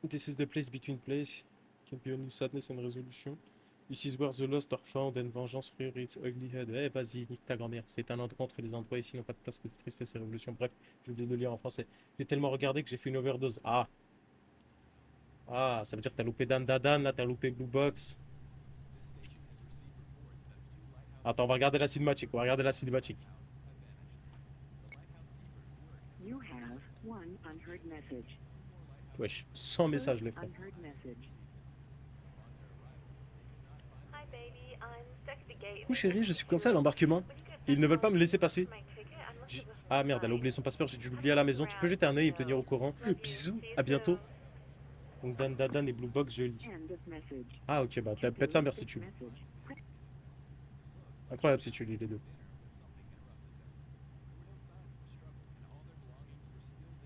This is the place between place. Can be only sadness and resolution. This is where the lost are found and vengeance rear its ugly head. Eh, vas-y, nique ta grand-mère. C'est un endroit entre les endroits ici n'ont pas de place que de tristesse et révolution. Bref, j'ai oublié de le lire en français. J'ai tellement regardé que j'ai fait une overdose. Ah, ah, ça veut dire que t'as loupé Dan Dadan, là, t'as loupé Blue Box. Attends, on va regarder la cinématique. On va regarder la cinématique. You have one unheard message. Wesh, 100 First messages, les frères. unheard message. Hi baby, I'm stuck at the gate. Coucou chérie, je suis coincé à l'embarquement. Ils ne veulent pas me laisser passer. Ah merde, elle a oublié son passeport, j'ai dû l'oublier à la maison. Tu peux jeter un œil et me tenir au courant. Bisous, à bientôt. Donc Dan Dadan et Blue Box, je lis. End of message. Ah ok, bah pète ça, merci tu. Message. Incroyable si tu lis les deux.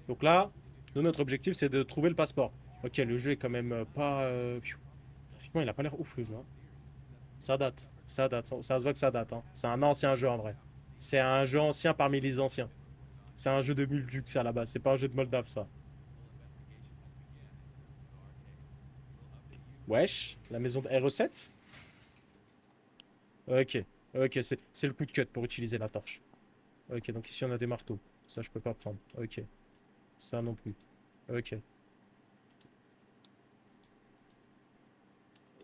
Donc là, nous, notre objectif, c'est de trouver le passeport. Ok, le jeu est quand même pas... Graphiquement, il a pas l'air ouf, le jeu. Hein. Ça date. Ça date. Ça se voit que ça date. Hein. C'est un ancien jeu, en vrai. C'est un jeu ancien parmi les anciens. C'est un jeu de Muldux, à la base. C'est pas un jeu de Moldave, ça. Wesh. La maison de RE7. Ok. Ok, c'est le coup de cut pour utiliser la torche. Ok, donc ici, on a des marteaux. Ça, je peux pas prendre. Ok. Ça non plus. Ok.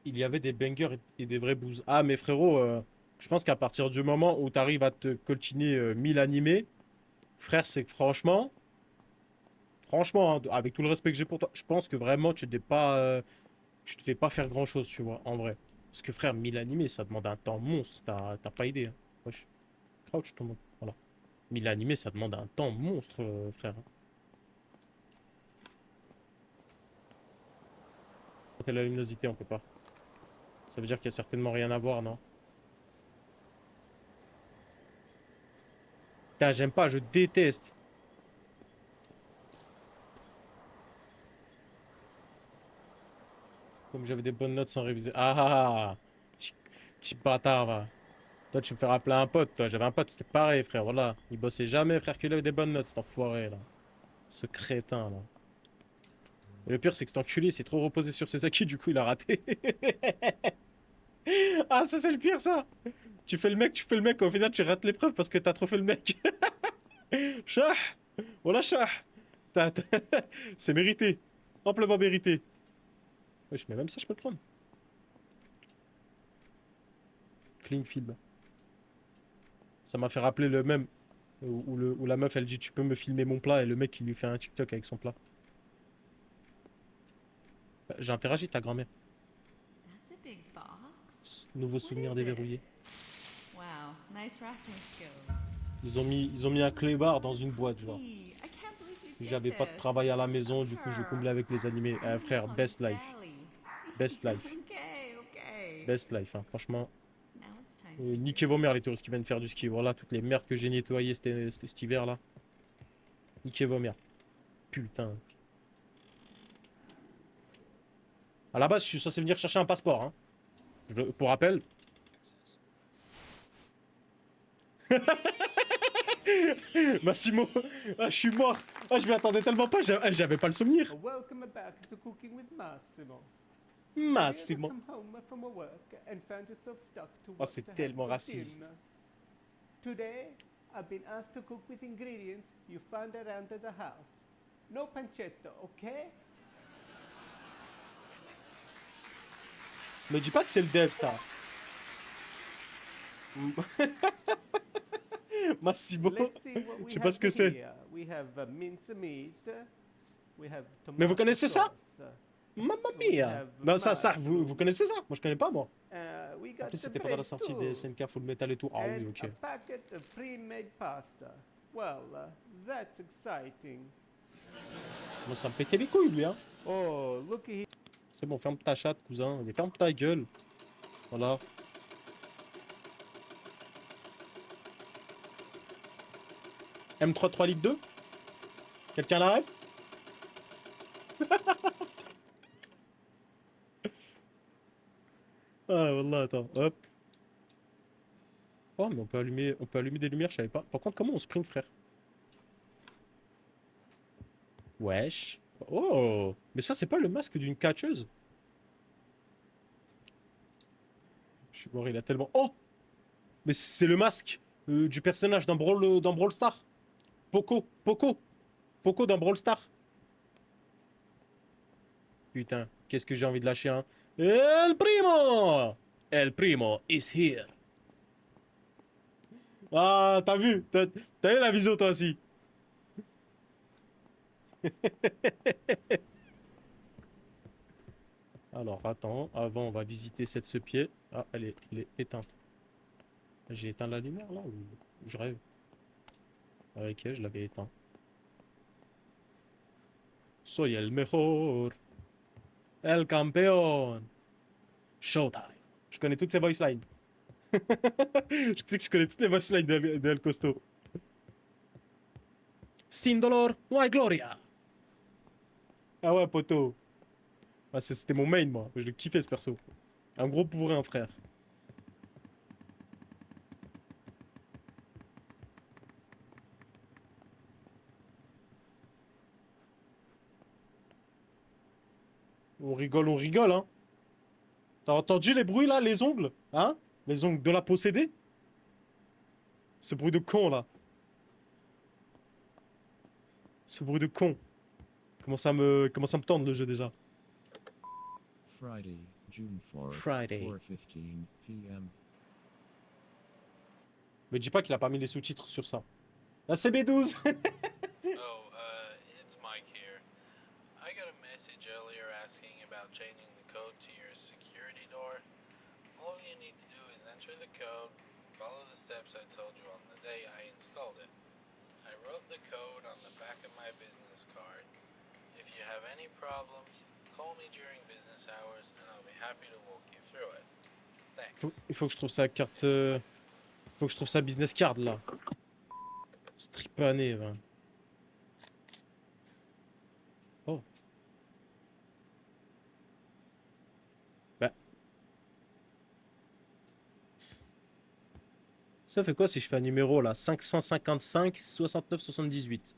Il y avait des bangers et des vrais boosts. Ah, mais frérot, je pense qu'à partir du moment où tu arrives à te coltiner 1000 animés, frère, c'est que franchement, hein, avec tout le respect que j'ai pour toi, je pense que vraiment, tu devais pas faire grand-chose, tu vois, en vrai. Parce que frère, 1000 animés, ça demande un temps monstre, t'as pas idée. Hein. Wesh. Crouch, tout le monde. Voilà. 1000 animés, ça demande un temps monstre, frère. Quand t'as la luminosité, on peut pas. Ça veut dire qu'il y a certainement rien à voir, non? Putain, j'aime pas, je déteste. Comme j'avais des bonnes notes sans réviser. Ah ah ah. Petit bâtard, va. Toi, tu me fais rappeler un pote, toi. J'avais un pote, c'était pareil, frère. Voilà. Il bossait jamais, frère, qu'il avait des bonnes notes, cet enfoiré, là. Ce crétin, là. Et le pire, c'est que cet enculé s'est trop reposé sur ses acquis, du coup, il a raté. Ah, ça, c'est le pire, ça. Tu fais le mec, au final, tu rates l'épreuve parce que t'as trop fait le mec. Chah. Voilà, chah. C'est mérité. Amplement mérité. Wesh, mais même ça, je peux le prendre. Clean film. Ça m'a fait rappeler le même où la meuf elle dit tu peux me filmer mon plat et le mec il lui fait un TikTok avec son plat. J'ai interagi ta grand-mère. That's a big box. Nouveau souvenir déverrouillé. Wow, nice wrapping skills. Ils ont mis un clébard dans une boîte genre. Hey, I can't believe you did J'avais pas de this. travail à la maison, du coup je comblais avec les animés. Frère, best life. Sally. Best life. Okay, okay. Best life, hein. Franchement. Now it's time for Niquez vos mères les touristes qui viennent faire du ski. Voilà toutes les merdes que j'ai nettoyées cet hiver là. Niquez vos mères. Putain. À la base, je suis censé venir chercher un passeport. Hein. Pour rappel. Massimo. Ah, je suis mort. Ah, je m'y attendais tellement pas. J'avais pas le souvenir. Welcome back to Cooking with Massimo. Massimo. Come home from work and found yourself stuck to Oh, what c'est to have tellement for raciste. dinner. Today, I've been asked to cook with ingredients you found around the house. No pancetta, okay? Me dis pas que c'est le dev, ça. Massimo. Let's see what we Je sais pas have ce que c'est. here. We have minced meat. We have Mais vous tomato connaissez ça? sauce. Mamma mia. Non, ça, vous connaissez ça? Moi, je connais pas, moi. We En got plus, the c'était pendant la bread sortie too. des SNK Full Metal et tout. Ah oui, And ok. a packet of pre-made pasta. Well, that's exciting. Moi, ça me pétait les couilles, lui, hein. Oh, looky here. C'est bon, ferme ta chatte, cousin. Vas-y, ferme ta gueule. Voilà. M33 litre 2. Quelqu'un l'arrête? Ah, voilà, attends, hop. Oh, mais on peut allumer des lumières, je savais pas. Par contre, comment on sprint, frère? Wesh. Oh, mais ça, c'est pas le masque d'une catcheuse? Je suis mort, il a tellement... Oh! Mais c'est le masque du personnage dans Brawl Star. Poco dans Brawl Star. Putain, qu'est-ce que j'ai envie de lâcher, hein? El Primo! El Primo is here. Ah, t'as vu? T'as eu la vision, toi aussi. Alors, attends. Avant, on va visiter cette ce-pied. Ah, elle est éteinte. J'ai éteint la lumière, là, ou je rêve? Ah, ok, je l'avais éteint. Soy el mejor. El campeón. Showtime. Je connais toutes ces voice lines. Je sais que je connais toutes les voice lines de El Costo. Sin dolor, no hay gloria. Ah ouais, poto. Ah, c'était mon main, moi. Je le kiffais, ce perso. Un gros bourrin, frère. On rigole, hein. T'as entendu les bruits, là, les ongles? Hein? Les ongles de la possédée? Ce bruit de con, là. Ce bruit de con. Commence à me tendre, le jeu, déjà. Friday, June 4th, Friday. 4:15 p.m. Me dis pas qu'il a pas mis les sous-titres sur ça. La CB12. It's Mike here. I got a message earlier asking about changing the code to your security door. All you need to do is enter the code, follow the steps I told you on the day I installed it. I wrote the code on the back of my business card. If you have any problems, call me during business hours and I'll be happy to walk you through it. Thanks. Il faut que je trouve sa carte. Faut que je trouve sa business card là. Stripané, va. Oh. Bah. Ça fait quoi si je fais un numéro là? 555 69 78.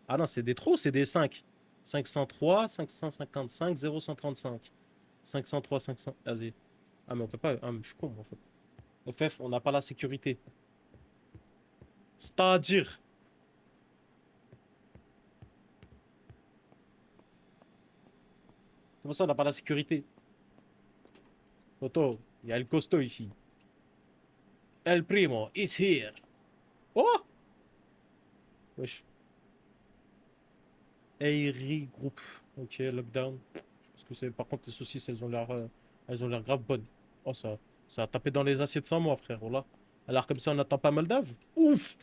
Ah non, c'est des trop, c'est des 5. 503 555 0135. 503 500. Vas-y. Ah mais on peut pas. Ah mais je suis con en fait. FF, on n'a pas la sécurité. C'est-à-dire. Comment ça, on n'a pas la sécurité? Toto, il y a le costaud ici. El Primo is here. Oh! Wesh. Airy Group. Ok, lockdown. Je pense que c'est. Par contre, les saucisses, elles ont l'air grave bonnes. Oh, ça a tapé dans les assiettes sans moi, frère. Oh là. Alors, comme ça, on n'attend pas Moldave. Ouf!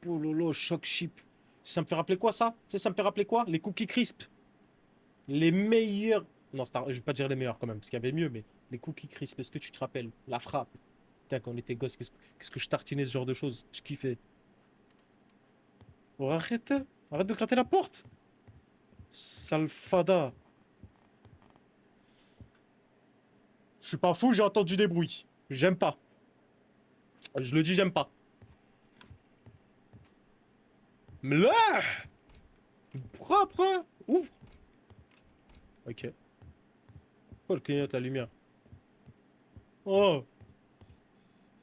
Pololo, choc chip. Ça me fait rappeler quoi, ça? Tu sais, ça me fait rappeler quoi? Les cookies crisp. Les meilleurs. Non, je vais pas dire les meilleurs quand même, parce qu'il y avait mieux, mais les cookies crisp, est-ce que tu te rappelles? La frappe. Putain, quand on était gosse, qu'est-ce que je tartinais ce genre de choses? Je kiffais. Oh, arrête! Arrête de gratter la porte! Salfada. Je suis pas fou, j'ai entendu des bruits. J'aime pas. Je le dis, j'aime pas. Mais là! Propre! Ouvre! Ok. Pourquoi le clignote la lumière? Oh!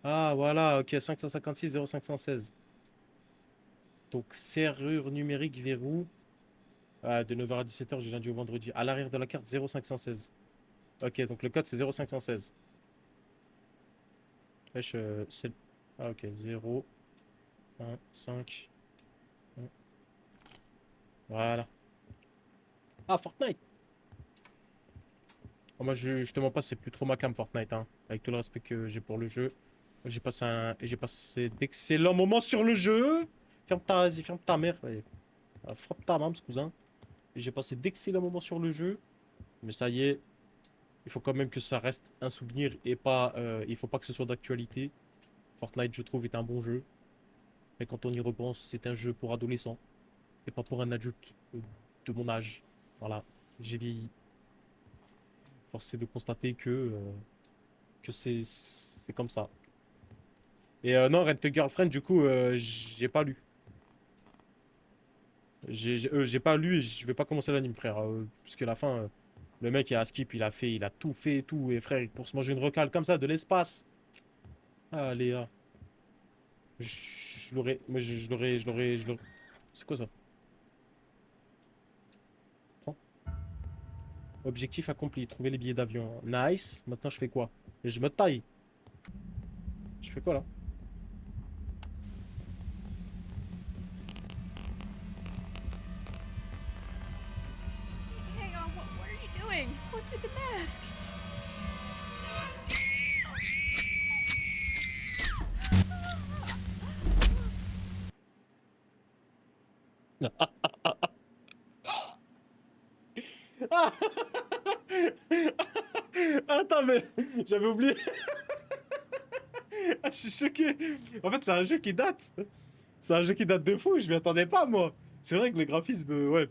Ah, voilà, ok, 556 0516. Donc, serrure numérique, verrou. Ah, de 9h à 17h du lundi au vendredi. À l'arrière de la carte, 0516. Ok, donc le code, c'est 0516. Wesh, c'est... Ah, ok, 0, 1, 5... Voilà. Ah, Fortnite! Oh, moi, je te mens pas, c'est plus trop ma cam Fortnite, hein. Avec tout le respect que j'ai pour le jeu. J'ai passé d'excellents moments sur le jeu. Vas-y, ferme ta mère. Ouais. Frappe ta main, ce cousin. J'ai passé d'excellents moments sur le jeu. Mais ça y est, il faut quand même que ça reste un souvenir et pas... il faut pas que ce soit d'actualité. Fortnite, je trouve, est un bon jeu. Mais quand on y repense, c'est un jeu pour adolescents. Et pas pour un adulte de mon âge. Voilà, j'ai vieilli. Force est de constater que c'est comme ça. Et non, Rent a Girlfriend, du coup, j'ai pas lu. J'ai pas lu et je vais pas commencer l'anime, frère. Puisque la fin, le mec il a skip, il a tout fait et tout. Et frère, pour se manger une recale comme ça, de l'espace. Ah, Léa. Je l'aurais. Mais je l'aurais. C'est quoi ça? Prends. Objectif accompli, trouver les billets d'avion. Nice. Maintenant, je fais quoi? Et je me taille. Je fais quoi là? Hang on, what are you doing? What's with the mask? Attends, mais j'avais oublié. Ah, je suis choqué. En fait, c'est un jeu qui date. C'est un jeu qui date de fou. Je m'y attendais pas, moi. C'est vrai que le graphisme, ouais.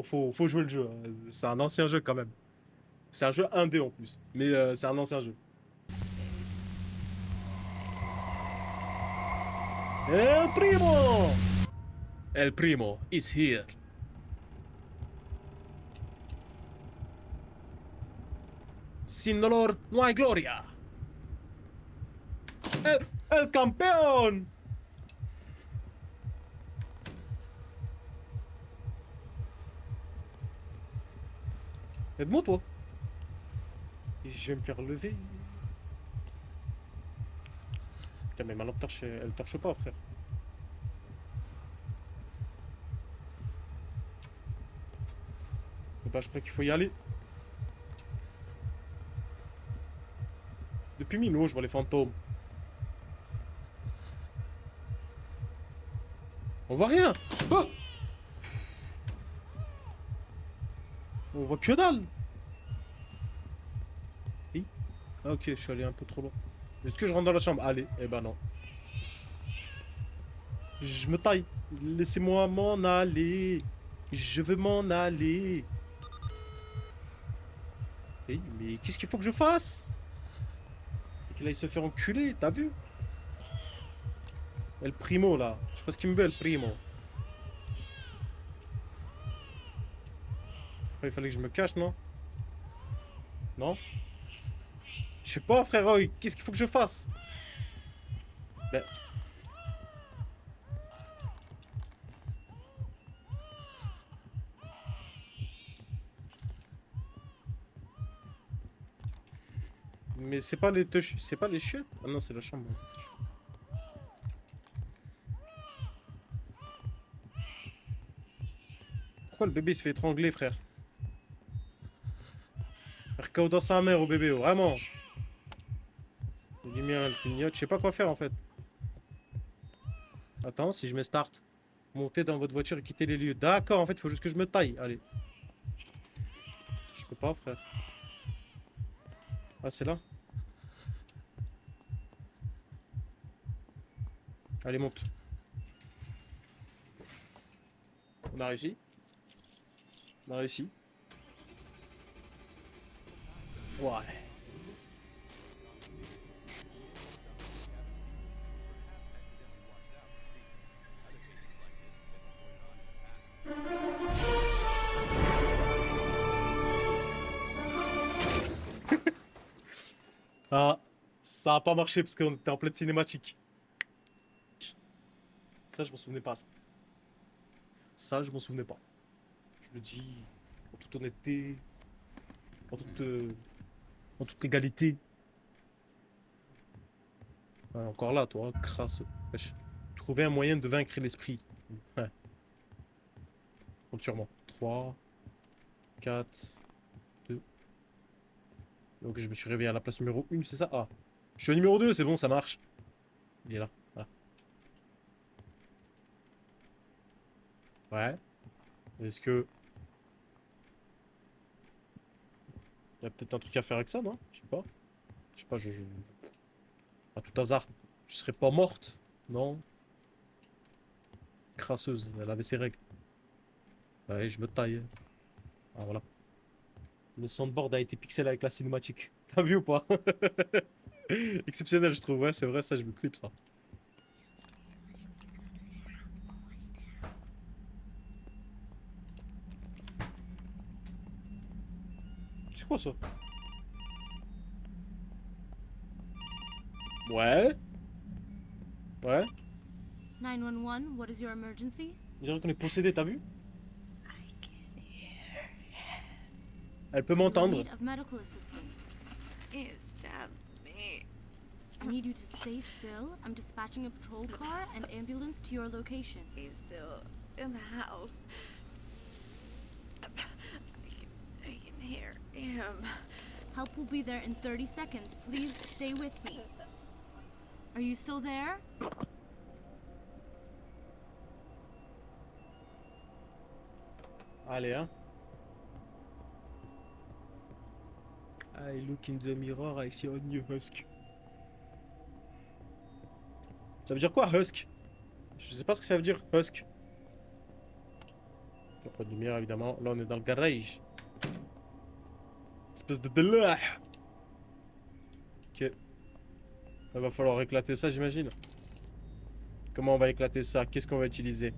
Faut jouer le jeu, hein. C'est un ancien jeu quand même. C'est un jeu indé en plus. Mais c'est un ancien jeu. El Primo! El Primo is here. Sin dolor no hay gloria. El campeón! Aide-moi, toi. Et je vais me faire lever. Putain, mais ma lampe torche, elle torche pas, frère. Bah, je crois qu'il faut y aller. Depuis Mino, je vois les fantômes. On voit rien. Oh, on voit que dalle. Oui. Ah, ok, je suis allé un peu trop loin. Est-ce que je rentre dans la chambre? Allez, eh ben non. Je me taille. Laissez-moi m'en aller. Je veux m'en aller. Hey, mais qu'est-ce qu'il faut que je fasse? Qu'il aille se faire enculer, t'as vu? El Primo là. Je sais pas ce qu'il me veut, El Primo. Je crois qu'il fallait que je me cache, non? Non? Je sais pas, frère. Qu'est-ce qu'il faut que je fasse? Ben. Mais c'est pas les c'est pas les chiottes? Ah non, c'est la chambre. Pourquoi le bébé se fait étrangler, frère? Faire KO dans sa mère au bébé, vraiment. Les lumières, elles clignotent. Je sais pas quoi faire en fait. Attends, si je mets start. Montez dans votre voiture et quittez les lieux. D'accord, en fait, il faut juste que je me taille. Allez. Je peux pas, frère. Ah, c'est là? Allez, monte. On a réussi. On a réussi. Ouais. Ah, ça a pas marché parce qu'on était en pleine cinématique. Ça, je m'en souvenais pas. Ça, je m'en souvenais pas. Je le dis en toute honnêteté, en toute légalité. Ouais, encore là, toi, crasse. Wesh. Trouver un moyen de vaincre l'esprit. Ouais. Compte sur moi. 3, 4, 2. Donc je me suis réveillé à la place numéro 1, c'est ça? Ah. Je suis au numéro 2, c'est bon, ça marche. Il est là. Ah. Ouais. Est-ce que... Il y a peut-être un truc à faire avec ça, non? Je sais pas. Je sais pas, à tout hasard, tu serais pas morte? Non? Crasseuse, elle avait ses règles. Ouais, je me taille. Ah, voilà. Le soundboard a été pixel avec la cinématique. T'as vu ou pas? Exceptionnel, je trouve. Ouais, c'est vrai, ça, je me clip ça. C'est quoi ça? Ouais. Ouais. 911, what is your emergency? On dirait qu'on est possédé, t'as vu? Elle peut m'entendre. In need of medical assistance. He stabbed me. I need you to stay still. I'm dispatching a patrol car and ambulance to your location. He's still in the house. I can hear him. Help will be there in 30 seconds. Please stay with me. Are you still there? Allez, hein. I look in the mirror, I see a new husk. Ça veut dire quoi, husk? Je sais pas ce que ça veut dire, husk. Y a pas de lumière, évidemment. Là, on est dans le garage. Espèce de délai. Ok. Il va falloir éclater ça, j'imagine. Comment on va éclater ça? Qu'est-ce qu'on va utiliser?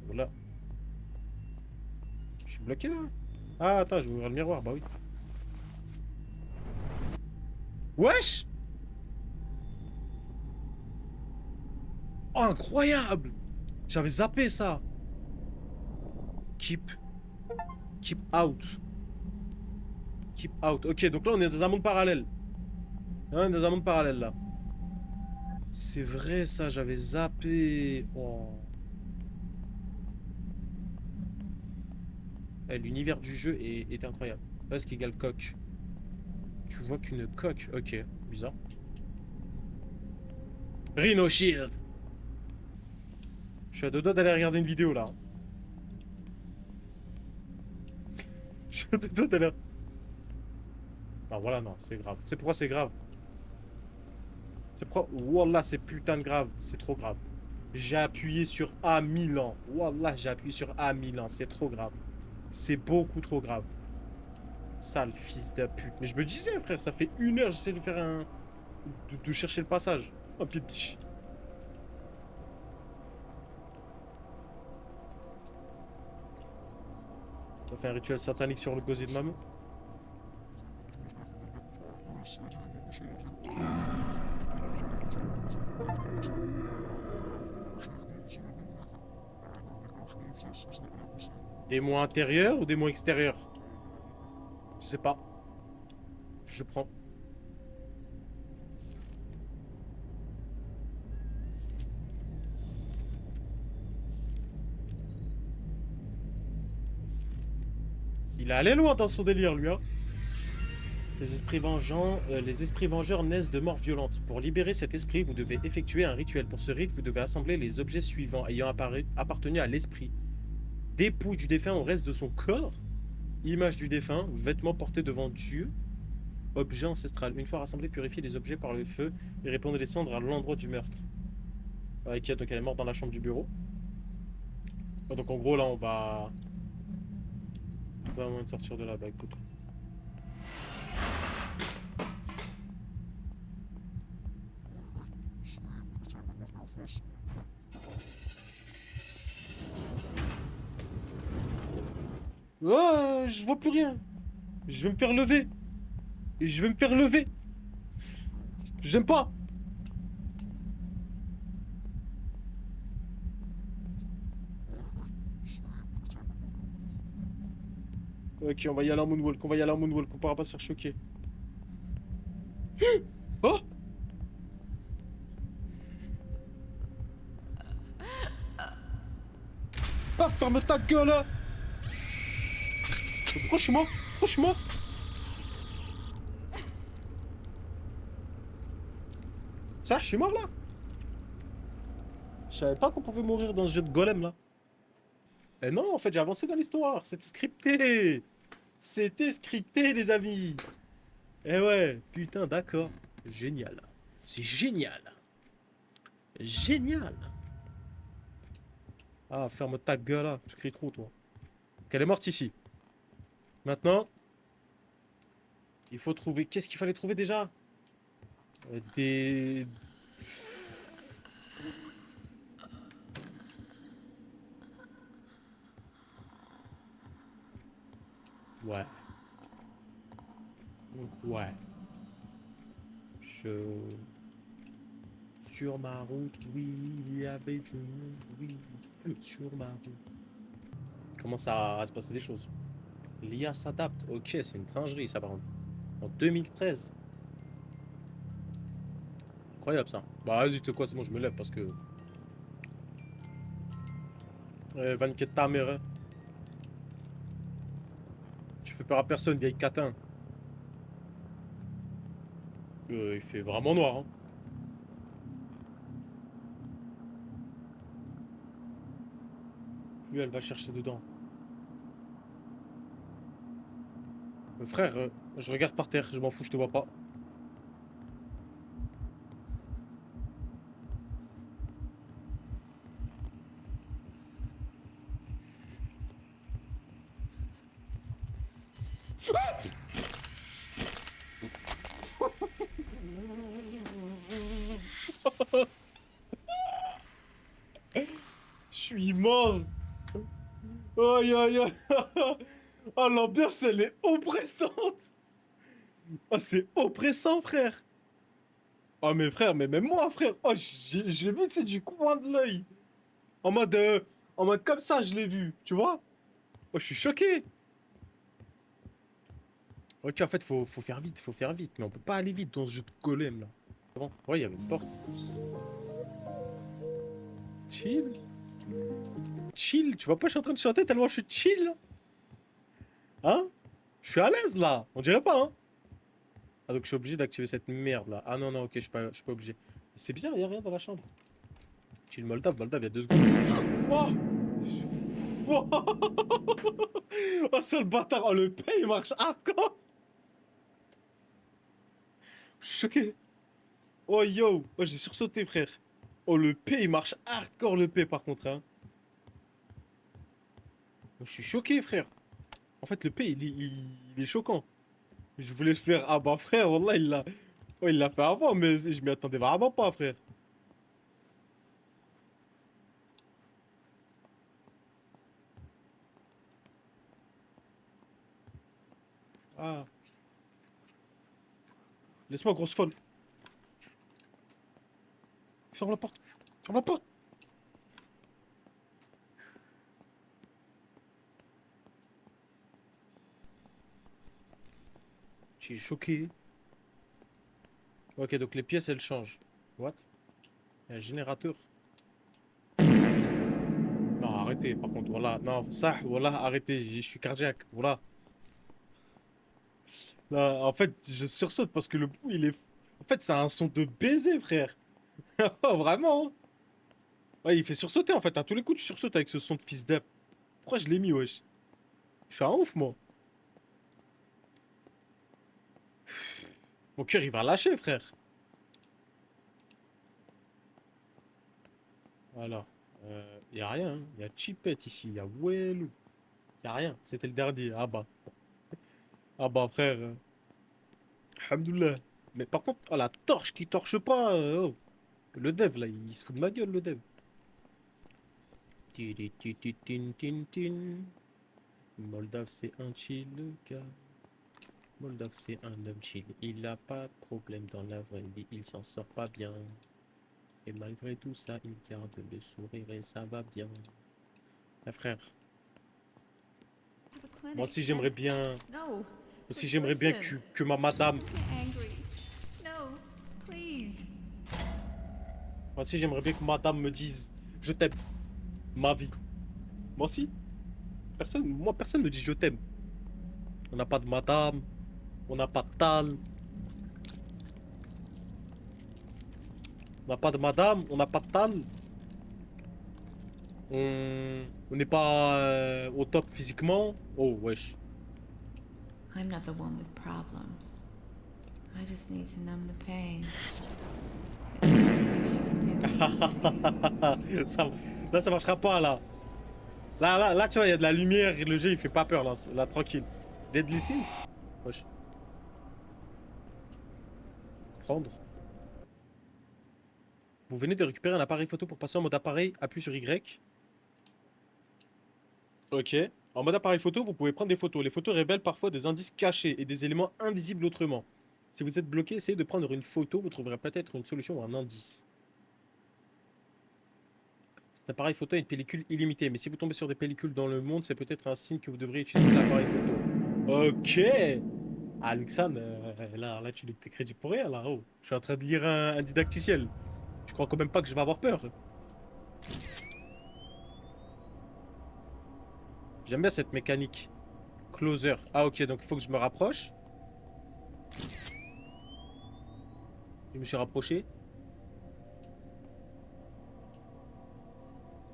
Voilà. Je suis bloqué là. Ah, attends, je vais ouvrir le miroir. Bah oui. Wesh! Oh, incroyable! J'avais zappé ça. Keep out. Keep out. Ok, donc là on est dans un monde parallèle. Là, on est dans un monde parallèle là. C'est vrai ça, j'avais zappé. Oh. Eh, l'univers du jeu est incroyable. Husk égale coque. Tu vois qu'une coque. Ok, bizarre. Rhino Shield. Je suis à deux doigts d'aller regarder une vidéo là. Je suis à deux doigts d'aller. Non, voilà, non, c'est grave. Tu sais pourquoi c'est grave? C'est pourquoi. Wallah, c'est putain de grave. C'est trop grave. J'ai appuyé sur A 1000 ans. Wallah, j'ai appuyé sur A 1000 ans. C'est trop grave. C'est beaucoup trop grave. Sale fils de pute. Mais je me disais, frère, ça fait 1 heure, j'essaie de faire un. De chercher le passage. Oh, pied de ch- On va faire un rituel satanique sur le gosier de maman. Démon intérieur ou démon extérieur? Je sais pas. Je prends. Il est allé loin dans son délire, lui, hein. Les esprits vengeurs naissent de morts violentes. Pour libérer cet esprit, vous devez effectuer un rituel. Pour ce rite, vous devez assembler les objets suivants ayant appartenu à l'esprit. Dépouille du défunt au reste de son corps. Image du défunt, vêtements portés devant Dieu. Objet ancestral. Une fois rassemblés, purifiez les objets par le feu et répandez les cendres à l'endroit du meurtre. Donc elle est morte dans la chambre du bureau. Donc en gros là on va... On va au moins sortir de là, bah écoute. Oh, je vois plus rien. Je vais me faire lever. Je vais me faire lever. J'aime pas. Ok, on va y aller en moonwalk. On va y aller en moonwalk. On pourra pas se faire choquer. Oh! Ah, ferme ta gueule! Pourquoi je suis mort? Pourquoi je suis mort? Ça, je suis mort là? Je savais pas qu'on pouvait mourir dans ce jeu de golem là. Eh non, en fait, j'ai avancé dans l'histoire. C'était scripté. C'était scripté, les amis. Eh ouais, putain, d'accord. Génial. C'est génial. Génial. Ah, ferme ta gueule là. Je crie trop, toi. Qu'elle est morte ici. Maintenant, il faut trouver... Qu'est-ce qu'il fallait trouver déjà? Des... Ouais. Ouais. Sur ma route, oui, il y avait du monde, oui. Sur ma route. Commence à se passer des choses. L'IA s'adapte. Ok, c'est une singerie, ça, par contre. En 2013. Incroyable, ça. Bah, vas-y, tu sais quoi, c'est bon, je me lève parce que... 24 ta mère, hein. Tu fais peur à personne, vieille catin. Il fait vraiment noir, hein. Lui, elle va chercher dedans. Frère, je regarde par terre, je m'en fous, je te vois pas. Je suis mort. Aïe aïe aïe. Oh, l'ambiance, elle est oppressante. Oh, c'est oppressant, frère. Oh, mais frère, mais même moi, frère. Oh, je l'ai vu, c'est du coin de l'œil. En mode comme ça, je l'ai vu, tu vois. Oh, je suis choqué. Ok, en fait, faut faire vite, faut faire vite. Mais on peut pas aller vite dans ce jeu de golem, là. Bon, ouais, il y avait une porte. Chill. Chill, tu vois pas, je suis en train de chanter tellement je suis chill, là. Hein? Je suis à l'aise, là. On dirait pas, hein? Ah, donc je suis obligé d'activer cette merde, là. Ah non, non, ok, je suis pas obligé. C'est bizarre, il y a rien dans la chambre. Chill, Moldave, il y a 2 secondes. Oh! Oh, c'est le bâtard. Oh, le P, il marche hardcore. Je suis choqué. Oh, yo. Oh, j'ai sursauté, frère. Oh, le P, il marche hardcore, le P, par contre, hein. Oh, je suis choqué, frère. En fait, le P, il est choquant. Je voulais le faire. Ah, bah, frère, wallah, il l'a fait avant, mais je m'y attendais vraiment pas, frère. Ah. Laisse-moi, grosse folle. Ferme la porte. Ferme la porte. Je suis choqué. Ok, donc les pièces, elles changent. What? Il y a un générateur. Non, arrêtez, par contre, voilà. Non, ça, voilà, arrêtez. Je suis cardiaque, voilà. Là, en fait, je sursaute parce que le bruit, il est... En fait, c'est un son de baiser, frère. Oh, vraiment, hein. Ouais, il fait sursauter, en fait. À tous les coups, tu sursautes avec ce son de fils d'up. Pourquoi je l'ai mis, wesh? Je suis un ouf, moi. Mon cœur, il va lâcher, frère. Voilà. Y a rien, hein. Y a Chipette ici, y a Wellou. Y a rien, c'était le dernier. Ah bah. Ah bah, frère. Alhamdoulilah. Mais par contre, oh, la torche qui torche pas. Oh. Le dev, là, il se fout de ma gueule, le dev. Tin. Moldave, c'est un chill, le gars. Moldave, c'est un homme chill. Il a pas de problème dans la vraie vie, il s'en sort pas bien. Et malgré tout ça, il garde le sourire et ça va bien. Ah, frère, Have a clinic. moi aussi j'aimerais bien... No. Aussi j'aimerais bien que ma madame... Don't get angry. No, please. Moi aussi j'aimerais bien que madame me dise je t'aime. Ma vie. Moi aussi. Personne me dit je t'aime. On n'a pas de madame. On n'a pas de tal. On n'a pas de madame. On n'a pas de tal. On n'est pas au top physiquement. Oh wesh. I'm not the one with problems. I just need to numb the pain. It's the only thing I can do. Là ça marchera pas là. Là tu vois il y a de la lumière et le jeu il fait pas peur là tranquille. Deadly Sins. Wesh. Prendre. Vous venez de récupérer un appareil photo pour passer en mode appareil, appuie sur Y. Ok. En mode appareil photo, vous pouvez prendre des photos. Les photos révèlent parfois des indices cachés et des éléments invisibles autrement. Si vous êtes bloqué, essayez de prendre une photo, vous trouverez peut-être une solution ou un indice. Cet appareil photo est une pellicule illimitée, mais si vous tombez sur des pellicules dans le monde, c'est peut-être un signe que vous devriez utiliser l'appareil photo. Ok. Ah, Luxan, là, tu lis tes crédits pour rien, là. Oh. Je suis en train de lire un didacticiel. Tu crois quand même pas que je vais avoir peur? J'aime bien cette mécanique. Closer. Ah, ok, donc il faut que je me rapproche. Je me suis rapproché.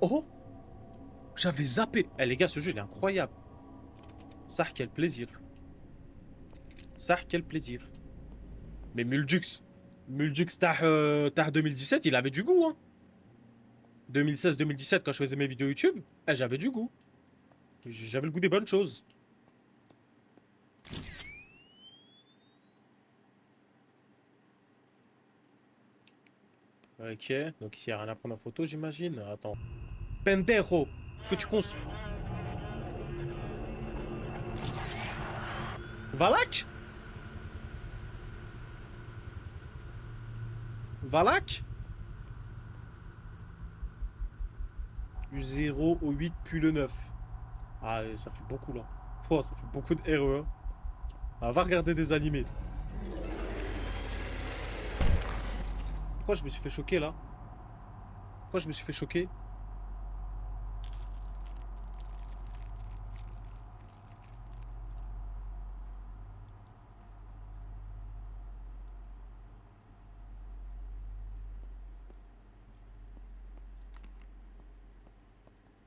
Oh! J'avais zappé. Eh les gars, ce jeu il est incroyable. Ça, quel plaisir. Ça, quel plaisir. Mais Muldux Tah 2017, il avait du goût, hein. 2016-2017, quand je faisais mes vidéos YouTube, eh, j'avais du goût. J'avais le goût des bonnes choses. Ok, donc ici il n'y a rien à prendre en photo, j'imagine. Attends. Pendejo, que tu construis. Valak? Valak? Du 0 au 8 puis le 9. Ah, ça fait beaucoup là. Oh, ça fait beaucoup de RE. Hein. Ah, va regarder des animés. Pourquoi je me suis fait choquer là? Pourquoi je me suis fait choquer?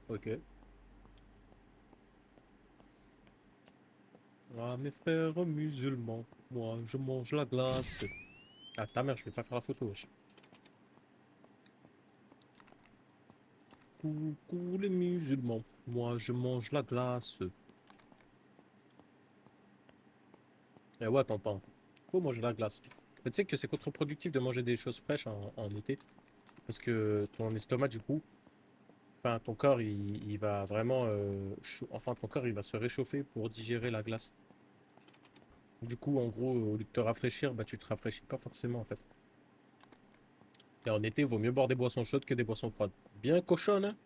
Ok. Ah, mes frères musulmans, moi je mange la glace. Ah, ta mère, je vais pas faire la photo. Wesh. Coucou les musulmans, moi je mange la glace. Eh ouais, t'entends. Faut manger la glace. Mais tu sais que c'est contre-productif de manger des choses fraîches en été. Parce que ton estomac, du coup, enfin, ton corps, il va vraiment. Enfin, ton corps, il va se réchauffer pour digérer la glace. Du coup, en gros, au lieu de te rafraîchir, bah, tu te rafraîchis pas forcément, en fait. Et en été, il vaut mieux boire des boissons chaudes que des boissons froides. Bien cochonne, hein?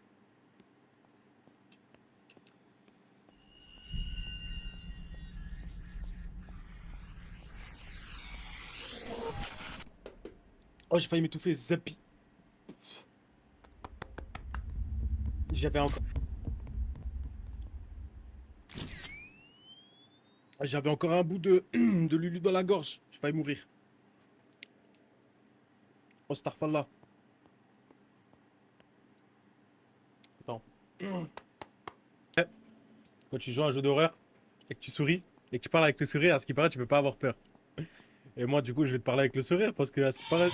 Oh, j'ai failli m'étouffer, Zapi. J'avais encore... J'avais encore un bout de, de Lulu dans la gorge. J'ai failli mourir. Oh, Starfallah. Attends. Eh, quand tu joues à un jeu d'horreur et que tu souris et que tu parles avec le sourire, à ce qui paraît, tu peux pas avoir peur. Et moi, du coup, je vais te parler avec le sourire parce que, à ce qui paraît.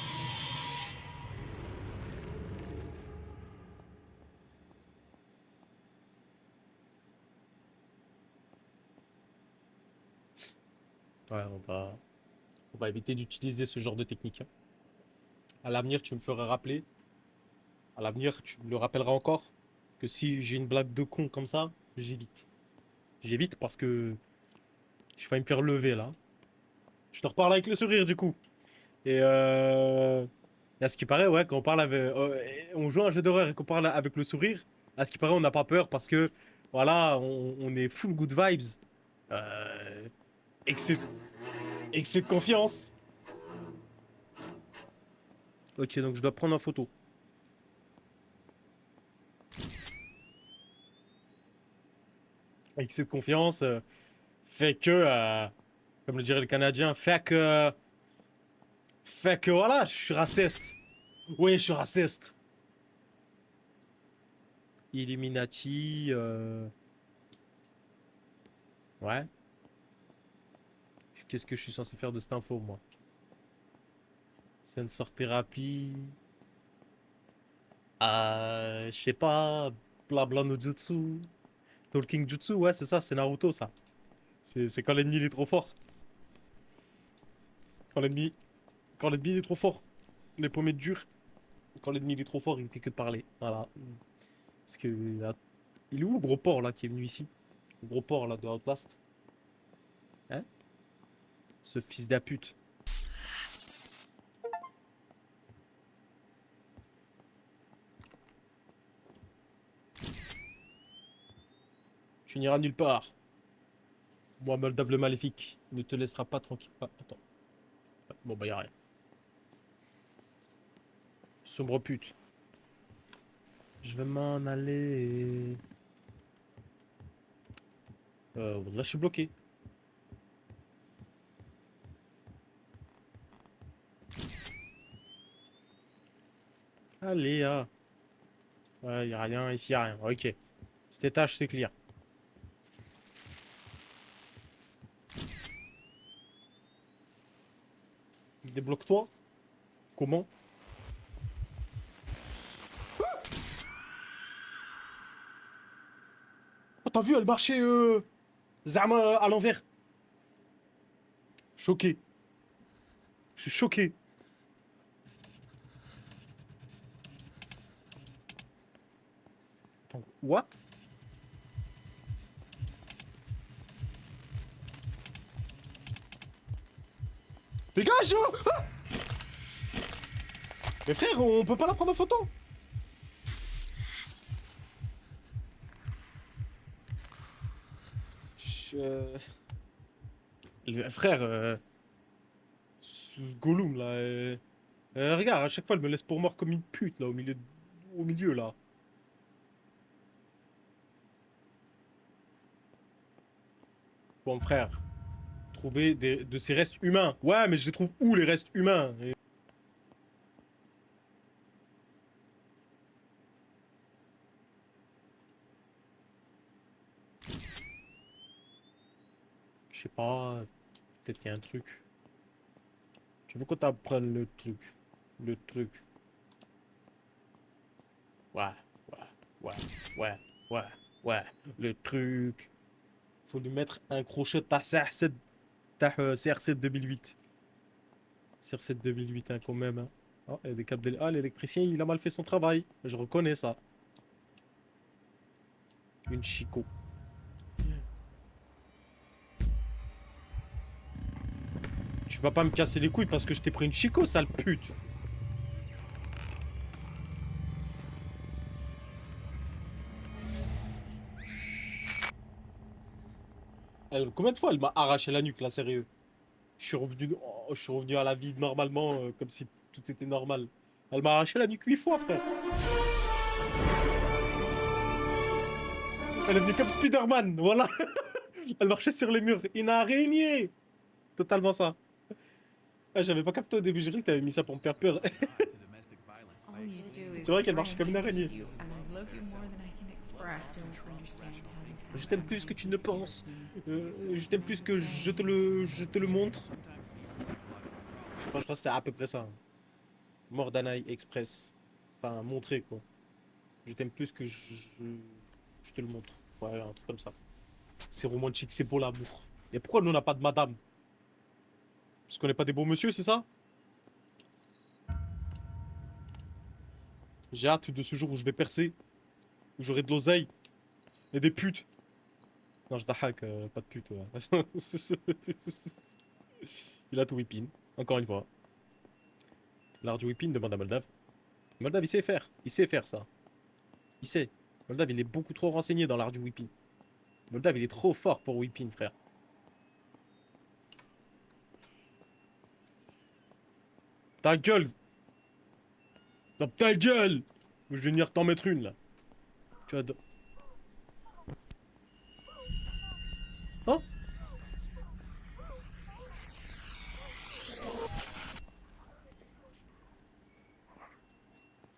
Ouais, on va éviter d'utiliser ce genre de technique. Hein. À l'avenir, tu me feras rappeler. À l'avenir, tu me le rappelleras encore que si j'ai une blague de con comme ça, j'évite. J'évite parce que je failli me faire lever là. Je te reparle avec le sourire du coup. Et à ce qui paraît, ouais, quand on parle avec, on joue à un jeu d'horreur et qu'on parle avec le sourire, à ce qui paraît, on n'a pas peur parce que voilà, on est full good vibes. Excès de confiance. Ok, donc je dois prendre en photo. Excès de confiance fait que, comme le dirait le Canadien, fait que voilà, je suis raciste. Oui, je suis raciste. Illuminati, ouais. Qu'est-ce que je suis censé faire de cette info, moi? Sensor thérapie. Je sais pas. Blabla no jutsu. Talking jutsu, ouais, c'est ça, c'est Naruto, ça. C'est quand l'ennemi il est trop fort. Quand l'ennemi il est trop fort. Les pommettes dures. Quand l'ennemi il est trop fort, il fait que de parler. Voilà. Parce que. Il est où le gros porc là qui est venu ici? Gros porc là de Outlast. Hein? Ce fils de pute. Tu n'iras nulle part. Moi, Moldav le Maléfique ne te laissera pas tranquille. Ah, attends. Bon, bah, y'a rien. Sombre pute. Je vais m'en aller. Là, je suis bloqué. Allez, ah. Ouais, y'a rien, ici y'a rien. Ok. Cet étage, c'est clear. Débloque-toi. Comment? Oh, t'as vu, elle marchait Zama à l'envers. Choqué. Je suis choqué. Attends, what? Dégage! Ah, mais frère, on peut pas la prendre en photo? Frère, ce Gollum là. Regarde, à chaque fois elle me laisse pour mort comme une pute là, au milieu là. Bon frère, trouver de ces restes humains. Ouais, mais je les trouve où les restes humains? Je sais pas, peut-être qu'il y a un truc. Tu veux qu'on t'apprenne le truc? Le truc. Ouais, ouais, ouais, ouais, ouais. Le truc. Faut lui mettre un crochet de ta CR7, CR7 2008. CR7 2008, hein, quand même. Hein. Oh, il y a des câbles Ah, l'électricien, il a mal fait son travail. Je reconnais ça. Une Chico. Tu vas pas me casser les couilles parce que je t'ai pris une Chico, sale pute. Combien de fois elle m'a arraché la nuque là, sérieux? Je suis revenu à la vie normalement, comme si tout était normal. Elle m'a arraché la nuque 8 fois, frère. Elle est venue comme Spider-Man, voilà. Elle marchait sur les murs. Une araignée. Totalement ça. Ah, j'avais pas capté au début, j'ai cru que t'avais mis ça pour me faire peur. C'est vrai qu'elle marche comme une araignée. Je t'aime plus que tu ne penses. Je t'aime plus que je te le montre. Je crois que c'était à peu près ça. Mordanai Express. Enfin, montrer quoi. Je t'aime plus que je te le montre. Ouais, un truc comme ça. C'est romantique, c'est beau l'amour. Et pourquoi nous on n'a pas de madame? Parce qu'on n'est pas des beaux monsieur, c'est ça? J'ai hâte de ce jour où je vais percer. Où j'aurai de l'oseille. Et des putes. Non, je dahak, pas de pute. Ouais. Il a tout whipping. Encore une fois. L'art du whipping demande à Moldav. Moldav, il sait faire. Il sait faire ça. Il sait. Moldav, il est beaucoup trop renseigné dans l'art du whipping. Moldav, il est trop fort pour whipping, frère. Ta gueule! Non, ta gueule! Je vais venir t'en mettre une, là. Tu adores. Oh!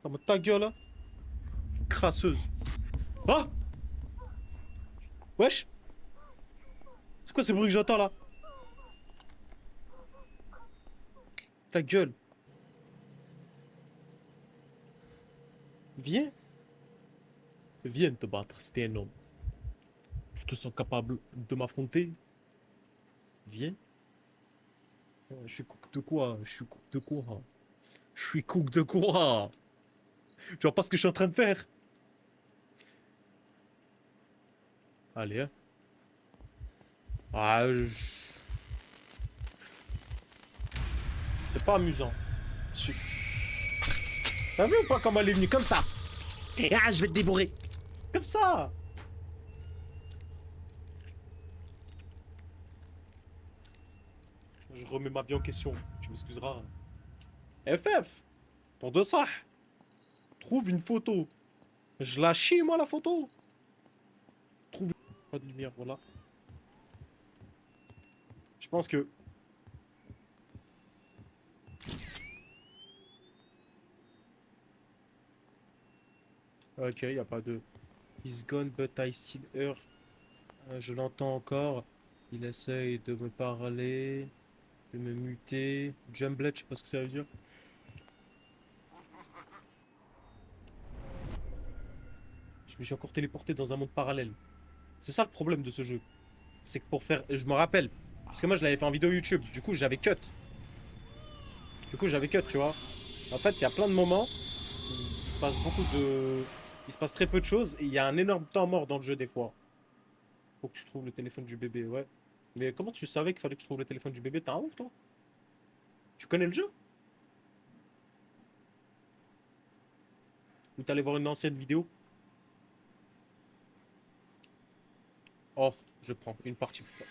Oh, ta gueule, là! Crasseuse. Ah! Wesh! C'est quoi ces bruits que j'entends, là? Ta gueule! Viens. Viens te battre, c'était un homme. Tu te sens capable de m'affronter? Viens. Je suis cook de quoi? Je suis cook de quoi? Je suis cook de quoi? Tu vois pas ce que je suis en train de faire? Allez, hein. Ah, c'est pas amusant. Je- T'as vu ou pas comment elle est venue? Comme ça. Ah, je vais te dévorer. Comme ça. Je remets ma vie en question. Tu m'excuseras. FF. Pour de ça. Trouve une photo. Je la chie, moi, la photo. Trouve... Pas de lumière, voilà. Je pense que... Ok, y a pas de... He's gone, but I still hear. Je l'entends encore. Il essaye de me parler, de me muter. Jumblet, je sais pas ce que ça veut dire. Je me suis encore téléporté dans un monde parallèle. C'est ça le problème de ce jeu. C'est que pour faire... Je me rappelle. Parce que moi, je l'avais fait en vidéo YouTube. Du coup, j'avais cut. Tu vois. En fait, il y a plein de moments où il se passe beaucoup de... Il se passe très peu de choses et il y a un énorme temps mort dans le jeu des fois. Faut que tu trouves le téléphone du bébé, ouais. Mais comment tu savais qu'il fallait que je trouve le téléphone du bébé? T'es un ouf, toi? Tu connais le jeu? Ou t'es allé voir une ancienne vidéo? Oh, je prends une partie plus tard.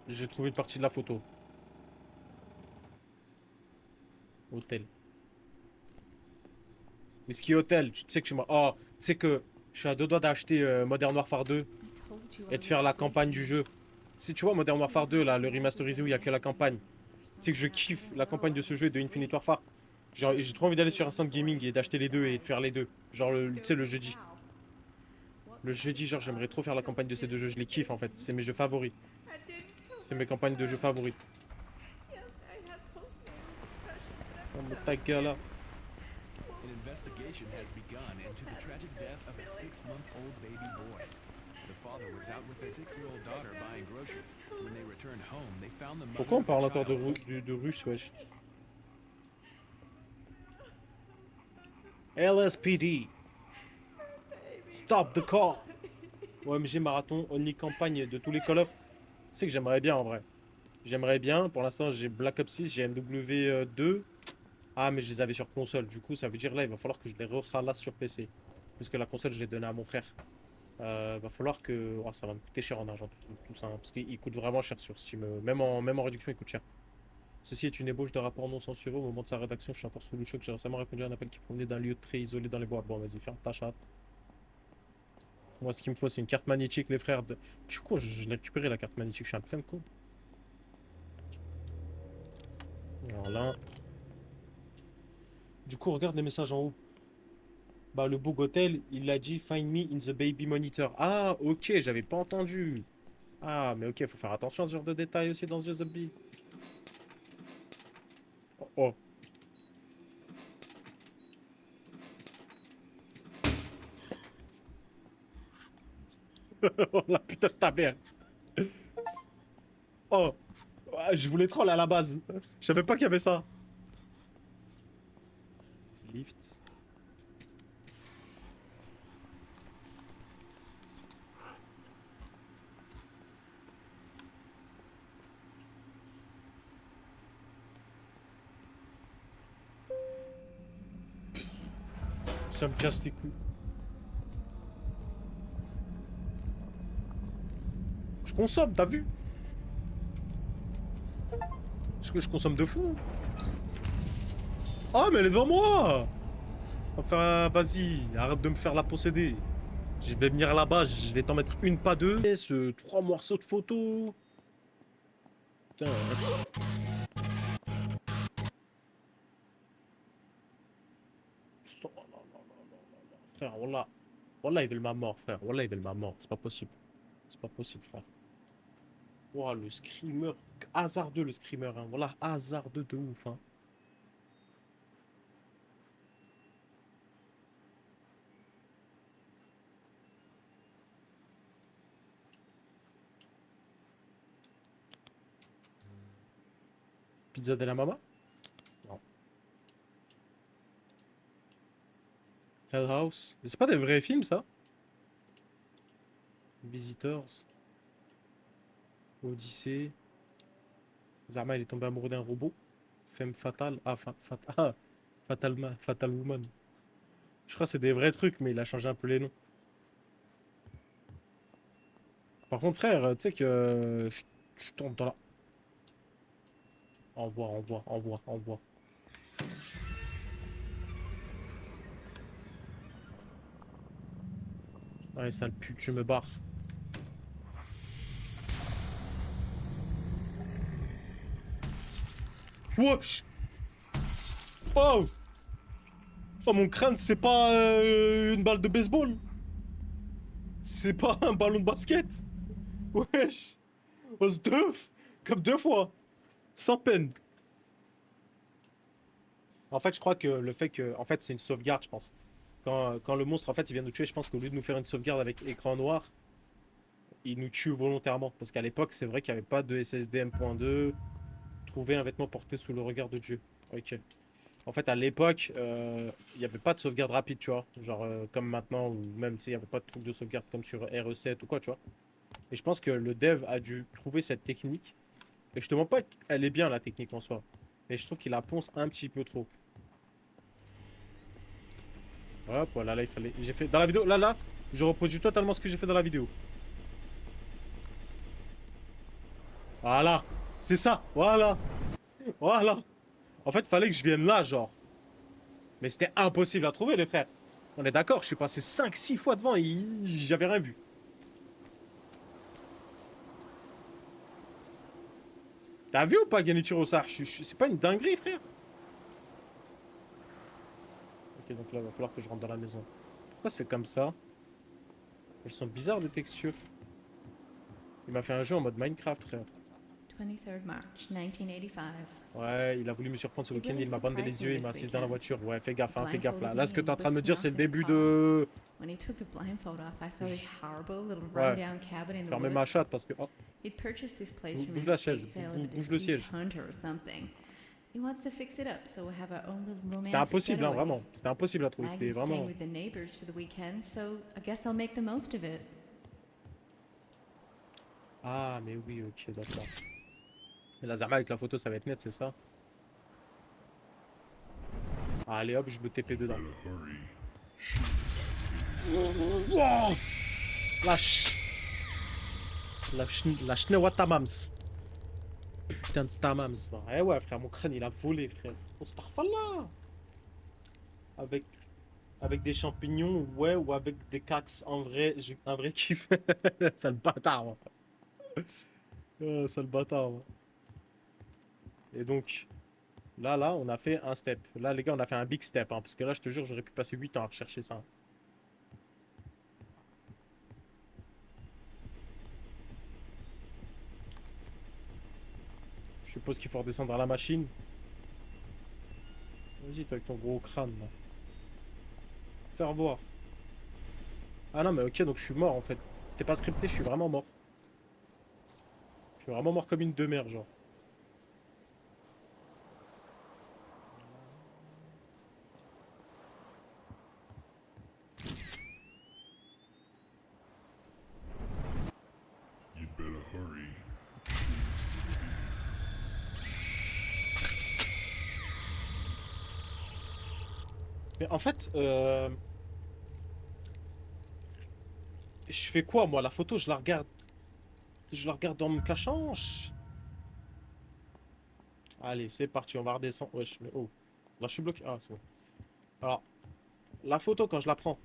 J'ai trouvé une partie de la photo. Hôtel. Whisky Hotel, tu sais que je suis... Oh, tu sais que je suis à deux doigts d'acheter Modern Warfare 2 I told you I et de was faire la sleeping. campagne du jeu. Si tu vois Modern Warfare 2, là, le remasterisé où il n'y a que la campagne. Tu sais que je kiffe la campagne de ce jeu et de Infinite Warfare. Genre, j'ai trop envie d'aller sur Instant Gaming et d'acheter les deux et de faire les deux. Genre, tu sais, le jeudi. Le jeudi, genre, j'aimerais trop faire la campagne de ces deux jeux. Je les kiffe, en fait. C'est mes jeux favoris. I did kill C'est mes campagnes de jeux favorites. Yes, I had postnatal depression, but Oh, I'm mais done ta with gueule, là. An investigation has begun into the tragic death of a 6-month-old baby boy. The father was out with their 6-year-old daughter buying groceries. When they returned home, they found the mother Pourquoi on of the parle encore de, child de russe, wesh? LSPD. Stop the car. OMG Marathon, only campagne de tous les Call of. Tu sais que j'aimerais bien en vrai. J'aimerais bien. Pour l'instant, j'ai Black Ops 6, j'ai MW2. Ah, mais je les avais sur console. Du coup, ça veut dire là, il va falloir que je les rechalasse sur PC. Parce que la console, je l'ai donnée à mon frère. Va falloir que... Oh, ça va me coûter cher en argent, tout ça. Hein, parce qu'il coûte vraiment cher sur Steam. Même en réduction, il coûte cher. Ceci est une ébauche de rapport non censuré. Au moment de sa rédaction, je suis encore sous le choc. J'ai récemment répondu à un appel qui provenait d'un lieu très isolé dans les bois. Bon, vas-y, ferme ta chatte. Moi, ce qu'il me faut, c'est une carte magnétique, les frères. Du coup, je l'ai récupéré, la carte magnétique. Je suis un plein de con. Voilà. Du coup, regarde les messages en haut. Bah, le Boog Hotel, il a dit Find me in the baby monitor. Ah, ok, j'avais pas entendu. Ah, mais ok, faut faire attention à ce genre de détails aussi dans The Zombie. Oh, oh. Oh la putain de ta mère. Oh, ouais, je voulais troll à la base. Je savais pas qu'il y avait ça. Lift. Ça me casse les couilles. Je consomme, t'as vu? Je consomme de fou. Oh, mais elle est devant moi! Enfin, vas-y, arrête de me faire la posséder. Je vais venir là-bas, je vais t'en mettre une, pas deux. Et ce 3 morceaux de photos. Putain. Oh, non, non, non, non, non. Frère, voilà. Voilà, ils veulent ma mort, frère. Voilà, ils veulent ma mort. C'est pas possible. C'est pas possible, frère. Wow, le screamer. Hasardeux, le screamer. Hein. Voilà, hasardeux de ouf. Hein. Pizza de la Mama? Non. Hell House. Mais c'est pas des vrais films, ça? Visitors. Odyssée. Zarma, il est tombé amoureux d'un robot. Femme fatale. Ah, Fatal Woman. Je crois que c'est des vrais trucs, mais il a changé un peu les noms. Par contre, frère, tu sais que je tombe dans la... Au revoir, au revoir, au revoir, au revoir. Ouais, sale pute, je me barre. Wesh! Oh! Oh, mon crâne, c'est pas une balle de baseball. C'est pas un ballon de basket. Wesh! Was deux? Comme 2 fois. Sans peine. En fait, je crois que le fait que... En fait, c'est une sauvegarde, je pense. Quand le monstre, en fait, il vient nous tuer, je pense qu'au lieu de nous faire une sauvegarde avec écran noir, il nous tue volontairement. Parce qu'à l'époque, c'est vrai qu'il n'y avait pas de SSD M.2. Trouver un vêtement porté sous le regard de Dieu. Ok. En fait, à l'époque, il n'y avait pas de sauvegarde rapide, tu vois. Genre, comme maintenant, ou même, tu sais, il n'y avait pas de truc de sauvegarde comme sur RE7 ou quoi, tu vois. Et je pense que le dev a dû trouver cette technique. Et je te mens pas qu'elle est bien, la technique en soi. Mais je trouve qu'il la ponce un petit peu trop. Hop, voilà, là, il fallait... J'ai fait... Dans la vidéo, là, je reproduis totalement ce que j'ai fait dans la vidéo. Voilà. C'est ça. Voilà. Voilà. En fait, fallait que je vienne là, genre. Mais c'était impossible à trouver, les frères. On est d'accord, je suis passé 5-6 fois devant et j'avais rien vu. T'as vu ou pas, Genichiro Sar? C'est pas une dinguerie, frère. Ok, donc là, il va falloir que je rentre dans la maison. Pourquoi c'est comme ça? Elles sont bizarres, les textures. Il m'a fait un jeu en mode Minecraft, frère. 23rd March, 1985. Ouais, il a voulu me surprendre ce week-end, il m'a bandé les yeux, il m'a assis dans la voiture. Ouais, fais gaffe, hein, fais gaffe là. Là, ce que t'es en train de me dire, c'est le début de... When he took the blindfold off, I saw this horrible little Ouais. rundown cabin in the Fermez ma woods. chatte parce que... Oh, He'd purchased this place from bouge an la estate chaise, sale of a bouge le deceased siège. hunter or something. He wants to fix it up, so we'll have our own little c'était romantic impossible, hein, getaway. vraiment. C'était impossible à trouver, c'était Maggie's staying vraiment... with the neighbors for the weekend, so I guess I'll make the most of it. Ah, mais oui, ok, d'accord. Et la Zarma avec la photo, ça va être net, c'est ça? Ah, allez hop, je me TP dedans. Wow. La schnewa tamams. Putain de tamams. Ouais, ouais, frère, mon crâne, il a volé, frère. On se là. Avec des champignons, ouais, ou avec des cax. En vrai, j'ai un vrai kiff. Sale bâtard, moi. Sale bâtard, moi. Et donc, là, on a fait un step. Là, les gars, on a fait un big step, hein, parce que là, je te jure, j'aurais pu passer 8 ans à rechercher ça. Je suppose qu'il faut redescendre à la machine. Vas-y, toi, avec ton gros crâne, là. Faire voir. Ah non, mais ok, donc je suis mort, en fait. C'était pas scripté, je suis vraiment mort. Je suis vraiment mort comme une demeure, genre. Mais en fait, je fais quoi, moi? La photo, je la regarde. Je la regarde en me cachant. Allez, c'est parti, on va redescendre. Wesh, mais oh. Là, je suis bloqué. Ah, c'est bon. Alors, la photo, quand je la prends,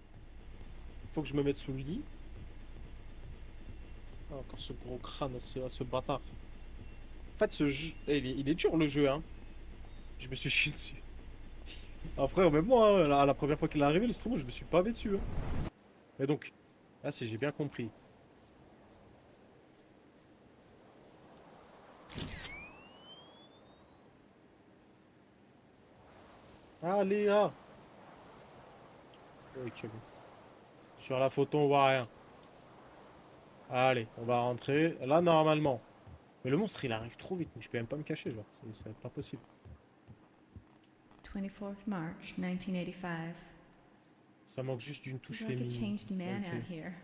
faut que je me mette sous le lit. Ah, encore ce gros crâne à ce bâtard. En fait, ce jeu, il est dur, le jeu, hein. Je me suis chié dessus. Ah, frère, même moi, hein, la première fois qu'il est arrivé, le stream, je me suis pavé dessus. Hein. Et donc, là, si j'ai bien compris. Allez, ah. Ok, bon. Sur la photo, on voit rien. Allez, on va rentrer. Là, normalement. Mais le monstre, il arrive trop vite. Mais je peux même pas me cacher, genre. C'est pas possible. 24th March, 1985. Ça manque juste d'une touche He's like a féminine. changed man Ok. out here.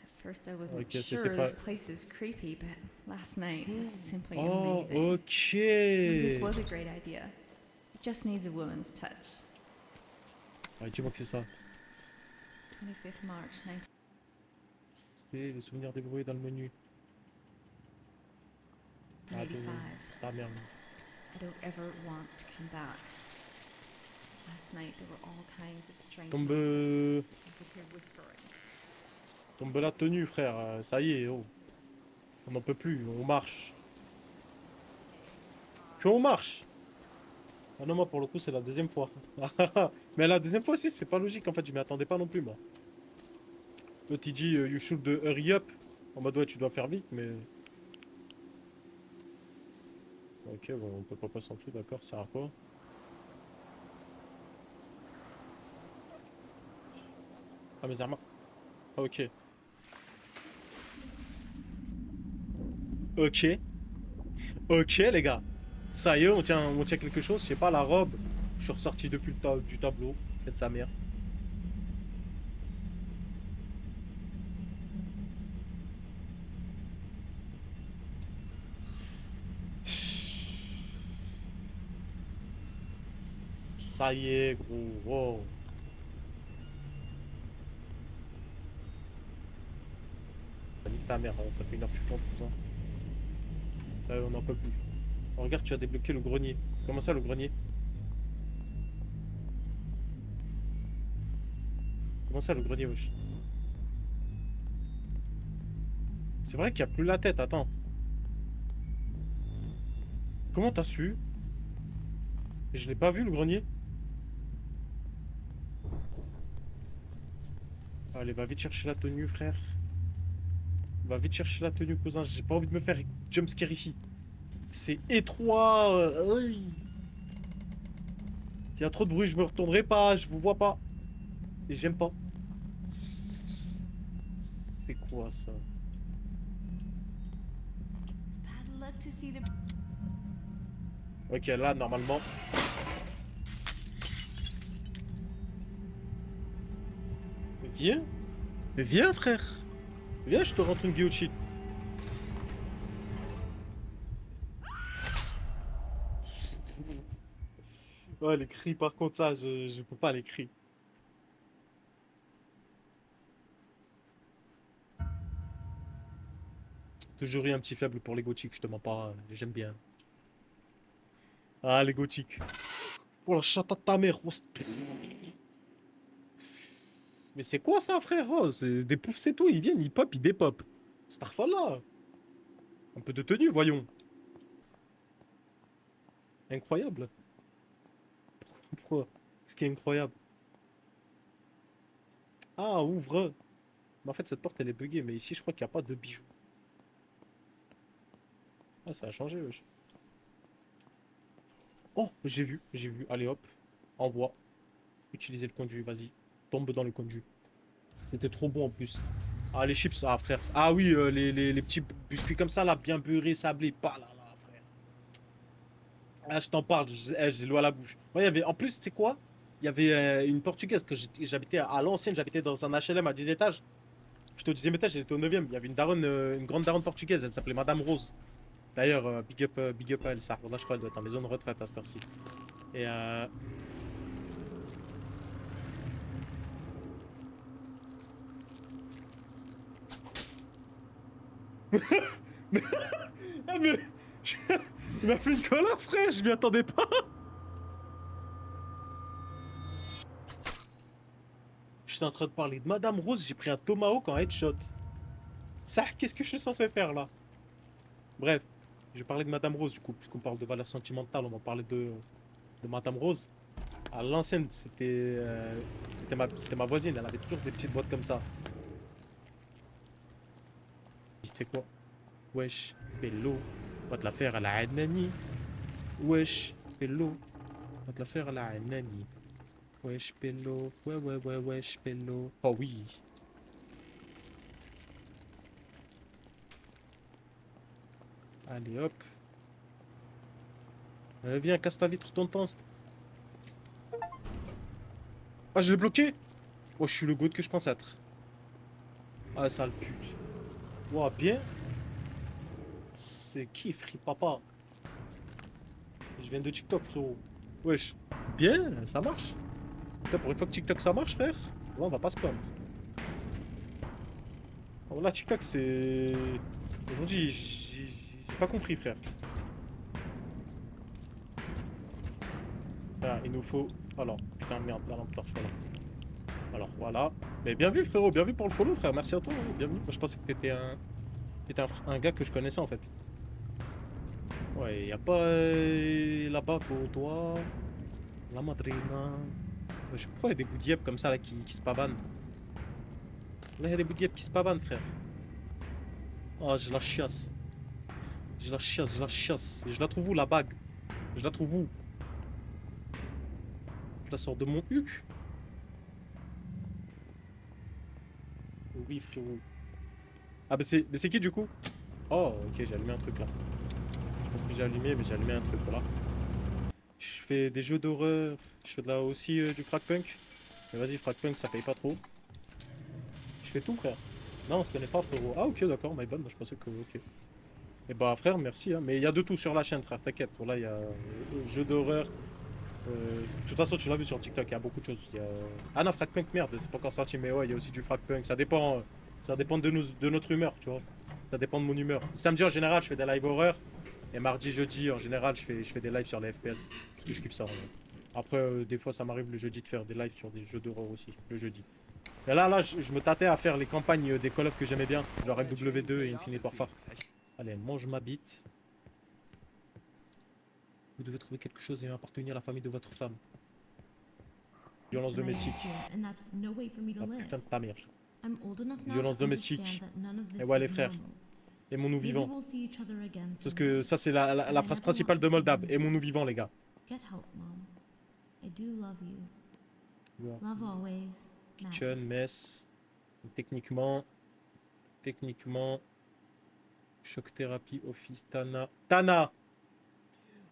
At First, I wasn't Ok, sure c'était pas... this place is creepy, but last night was simply Oh, amazing. This ok. was a great idea. It just needs a woman's touch. Ouais, dis-moi que c'est ça. 25th March, 19... C'est les souvenirs débrouillés dans le menu. Ah, 85. c'est ta merde. I don't ever want to come back. Last night there were all kinds of strange Tombe... noises. I could hear whispering. Tombe la tenue, frère. Ça y est, oh. On n'en peut plus, on marche. Que on marche. Ah non, moi pour le coup c'est la deuxième fois. Mais la deuxième fois aussi c'est pas logique en fait, je m'y attendais pas non plus moi. L'autre il dit you should hurry up. En mode ouais tu dois faire vite mais... Ok bon on peut pas passer en dessous, d'accord, ça sert à quoi? Ah mes armes. Ah, ok. Ok. Ok les gars. Ça y est, on tient quelque chose, je sais pas, la robe. Je suis ressorti depuis du tableau. Faites sa mère. Ça y est, gros. Wow. Nique ta mère, ça fait une heure que je suis dans tout ça. Ça y est, on n'en peut plus. Oh, regarde, tu as débloqué le grenier. Comment ça, le grenier? Comment ça, le grenier, wesh? C'est vrai qu'il n'y a plus la tête, attends. Comment t'as su? Je l'ai pas vu, le grenier. Allez, va vite chercher la tenue, frère. Va vite chercher la tenue, cousin. J'ai pas envie de me faire jumpscare ici. C'est étroit. Il y a trop de bruit, je me retournerai pas, je vous vois pas. Et j'aime pas. C'est quoi ça? It's bad luck to see the... Ok, là, normalement... Viens. Mais viens, frère. Viens, je te rentre une guillotine. Ouais, les cris, par contre, ça, je peux pas les cris. Toujours eu un petit faible pour les gothiques, je te mens pas, j'aime bien. Ah, les gothiques. Oh la chatte à ta mère. Oh, mais c'est quoi ça, frère? Oh, c'est des poufs, c'est tout. Ils viennent, ils pop, ils dépop. Starfall. Un peu de tenue, voyons. Incroyable. Pourquoi? Ce qui est incroyable. Ah, ouvre. Mais en fait, cette porte, elle est buggée. Mais ici, je crois qu'il n'y a pas de bijoux. Ah, ça a changé, wesh. Oh, j'ai vu. Allez, hop. Envoie. Utilisez le conduit, vas-y. Tombe dans le conduit. C'était trop bon en plus. Ah, les chips, ah, frère. Ah oui, les petits biscuits comme ça, là, bien beurrés, sablés. Pas là, là, frère. Ah, je t'en parle, j'ai l'eau à la bouche. Ouais, il y avait, en plus, tu sais quoi? Il y avait une portugaise que j'habitais à l'ancienne, j'habitais dans un HLM à 10 étages. J'étais au 10e étage, elle était au 9e. Il y avait une daronne, une grande daronne portugaise, elle s'appelait Madame Rose. D'ailleurs, big up à elle, ça. Là, je crois qu'elle doit être en maison de retraite à cette heure-ci. Et ah mais... Il m'a fait une collab, frère, je m'y attendais pas. J'étais en train de parler de Madame Rose, j'ai pris un tomahawk en headshot. Ça, qu'est-ce que je suis censé faire là? Bref, je parlais de Madame Rose du coup, puisqu'on parle de valeurs sentimentales, on va parler de Madame Rose. À l'ancienne, c'était ma voisine, elle avait toujours des petites boîtes comme ça. C'est quoi? Wesh, bello, on va te la faire à la Anani. Wesh, bello, on va te la faire à la Anani. Wesh, bello, ouais, wesh, bello. Oh oui. Allez, hop. Viens, casse ta vitre, ton temps. Ah, je l'ai bloqué. Oh, je suis le goat que je pense être. Ah, sale pute. Ouah, bien. C'est qui, Free Papa? Je viens de TikTok, frérot. Wesh. Bien, ça marche. Putain, pour une fois que TikTok ça marche, frère. Là, on va pas se plaindre. Oh, là, TikTok, c'est... Aujourd'hui, j'ai pas compris, frère. Ah, il nous faut... Alors, putain, merde, la lampe torche, voilà. Alors, voilà. Mais bien vu, frérot, bien vu pour le follow, frère. Merci à toi, hein, bienvenue. Moi, je pensais que t'étais un gars que je connaissais, en fait. Ouais, y a pas là-bas, toi. La madrina. Je sais pas pourquoi il y a des bouts de yep comme ça, là, qui se pavanent. Là, il y a des bouts de yep qui se pavanent, frère. Oh, je la chasse. Je la chasse, je la chasse. Et je la trouve où, la bague? Je la trouve où? Je la sors de mon huc. Oui, frérot. Ah, mais c'est qui, du coup? Oh, ok, j'ai allumé un truc, là. Je pense que j'ai allumé, mais j'ai allumé un truc, voilà. Je fais des jeux d'horreur. Je fais de là aussi du fragpunk. Mais vas-y, fragpunk, ça paye pas trop. Je fais tout, frère. Non, on se connaît pas, frérot. Ah, ok, d'accord, my bad. Moi, je pensais que... Ok. Et bah, frère, merci. Hein. Mais il y a de tout sur la chaîne, frère. T'inquiète. Voilà, il y a jeux d'horreur. De toute façon, tu l'as vu sur TikTok. Il y a beaucoup de choses. Il y a... Ah non, fragpunk, merde. C'est pas encore sorti. Mais ouais, il y a aussi du fragpunk. Ça dépend de notre humeur, tu vois. Ça dépend de mon humeur. Samedi, en général, je fais des live horreur. Et mardi, jeudi, en général, je fais des lives sur les FPS. Parce que je kiffe ça. Après, des fois, ça m'arrive le jeudi de faire des lives sur des jeux d'horreur aussi. Le jeudi. Et là, je me tâtais à faire les campagnes des Call of que j'aimais bien. Genre MW2 et Infinite Warfare. Allez, mange ma bite. Vous devez trouver quelque chose et appartenir à la famille de votre femme. Violence domestique. Ah putain de ta mère. Violence domestique. Et ouais, les frères. Aimons-nous vivants. Parce que ça, c'est la phrase principale de Moldave. Aimons-nous vivants, les gars. Kitchen, mess. Techniquement. Choc thérapie, office, Tana. Tana!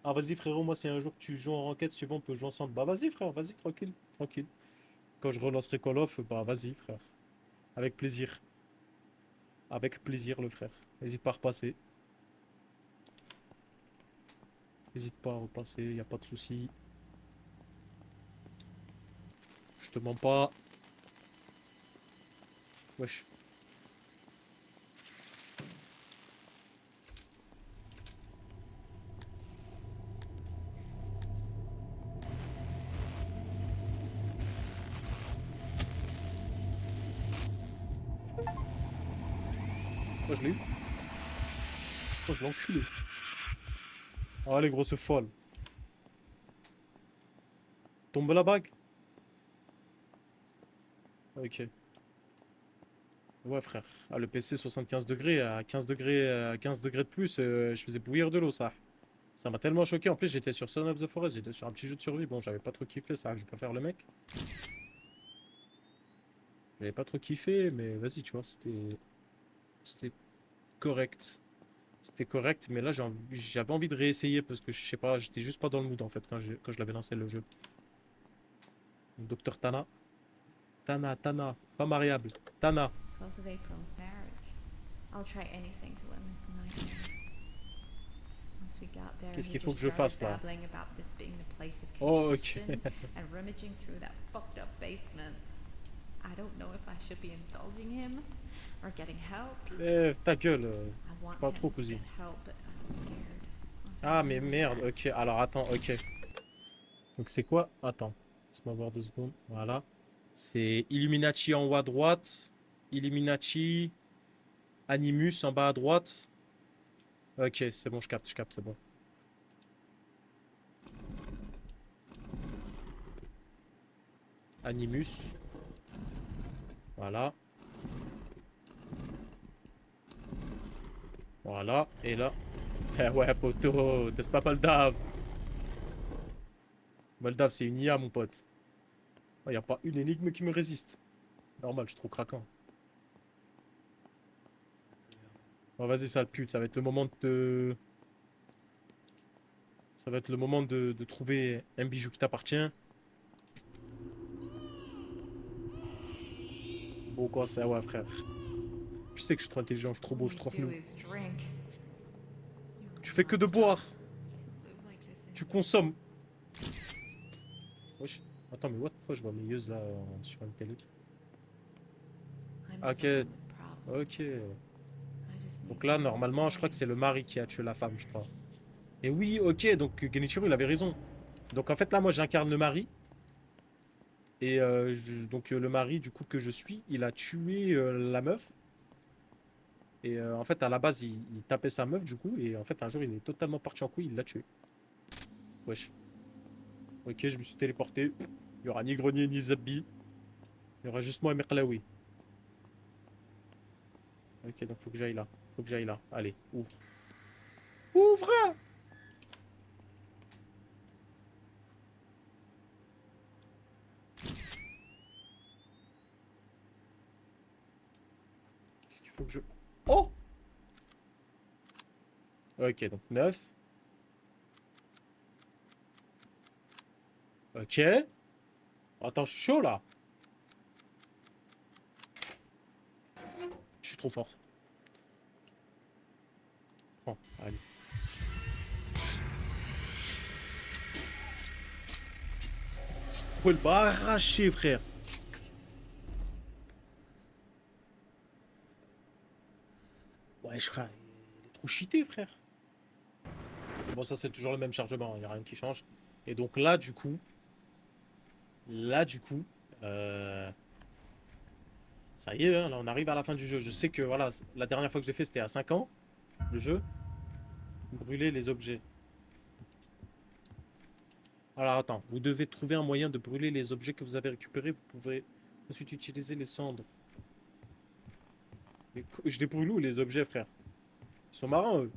Ah, vas-y, frérot, moi, si un jour tu joues en ranked, si tu veux, on peut jouer ensemble. Bah, vas-y, frère, vas-y, tranquille. Quand je relancerai Call of, bah, vas-y, frère. Avec plaisir. Avec plaisir, le frère. N'hésite pas à repasser. N'hésite pas à repasser, y a pas de souci. Je te mens pas. Wesh. Moi je l'ai eu. Oh, je l'ai enculé. Oh, les grosses folles. Tombe la bague. Ok. Ouais, frère. Ah, le PC 75 degrés, à 15 degrés, de plus, je faisais bouillir de l'eau, ça. Ça m'a tellement choqué. En plus, j'étais sur Son of the Forest, j'étais sur un petit jeu de survie. Bon, j'avais pas trop kiffé, ça, je vais pas faire le mec. J'avais pas trop kiffé, mais vas-y, tu vois, c'était correct. C'était correct, mais là, j'avais envie de réessayer parce que je sais pas, j'étais juste pas dans le mood en fait quand je l'avais lancé le jeu. Docteur Tana. Tana, pas mariable. Tana. 12th of April, marriage. I'll try anything to win this nightmare. Once we got there, Qu'est-ce he qu'il faut just que je fasse started là? babbling about this being the place of Oh, conception ok. and rummaging through that fucked up basement. I don't know if I should be indulging him or getting help. Ta gueule. I want pas him trop, to cousine. get help, but I'm scared. Ah, mais merde, ok. Alors, attends, ok. Donc, c'est quoi? Attends. Laisse-moi voir 2 secondes. Voilà. C'est Illuminati en haut à droite. Illuminati. Animus en bas à droite. Ok, c'est bon, je capte, c'est bon. Animus. Voilà. Voilà, et là. Eh ouais, poteau, n'est-ce pas Moldave? Moldave, c'est une IA, mon pote. Il n'y a pas une énigme qui me résiste. Normal, je suis trop craquant. Bon, vas-y, sale pute, ça va être le moment de... Ça va être le moment de trouver un bijou qui t'appartient. Bon, quoi, c'est... Ouais, frère. Je sais que je suis trop intelligent, je suis trop beau, je suis trop All you flou. do is drink. Tu fais que de boire. Tu consommes. Wesh. Attends, mais what? Pourquoi je vois mes yeux là sur une télé? Ok. Ok. Donc là, normalement, je crois que c'est le mari qui a tué la femme, je crois. Et oui, ok, donc Genichiro, il avait raison. Donc en fait, là, moi, j'incarne le mari. Et donc le mari, du coup, que je suis, il a tué la meuf. Et en fait, à la base, il tapait sa meuf, du coup. Et en fait, un jour, il est totalement parti en couille, il l'a tué. Wesh. Ok, je me suis téléporté. Il y aura ni Grenier, ni Zabbi. Il y aura juste moi et Meklaoui. Ok, donc faut que j'aille là. Faut que j'aille là. Allez, ouvre. Ouvre! Qu'est-ce qu'il faut que je... Oh! Ok, donc 9. Ok. Attends, je suis chaud là. Je suis trop fort. Prends, allez. Oh, le bas arraché, frère. Ouais, je crois. Il est trop cheaté, frère. Bon, ça, c'est toujours le même chargement. Il n'y a rien qui change. Et donc là, du coup. Ça y est, hein, là, on arrive à la fin du jeu. Je sais que, voilà, la dernière fois que je l'ai fait, c'était à 5 ans. Le jeu. Brûler les objets. Alors attends, vous devez trouver un moyen de brûler les objets que vous avez récupérés. Vous pouvez ensuite utiliser les cendres. Mais je les brûle où les objets, frère? Ils sont marrants, eux.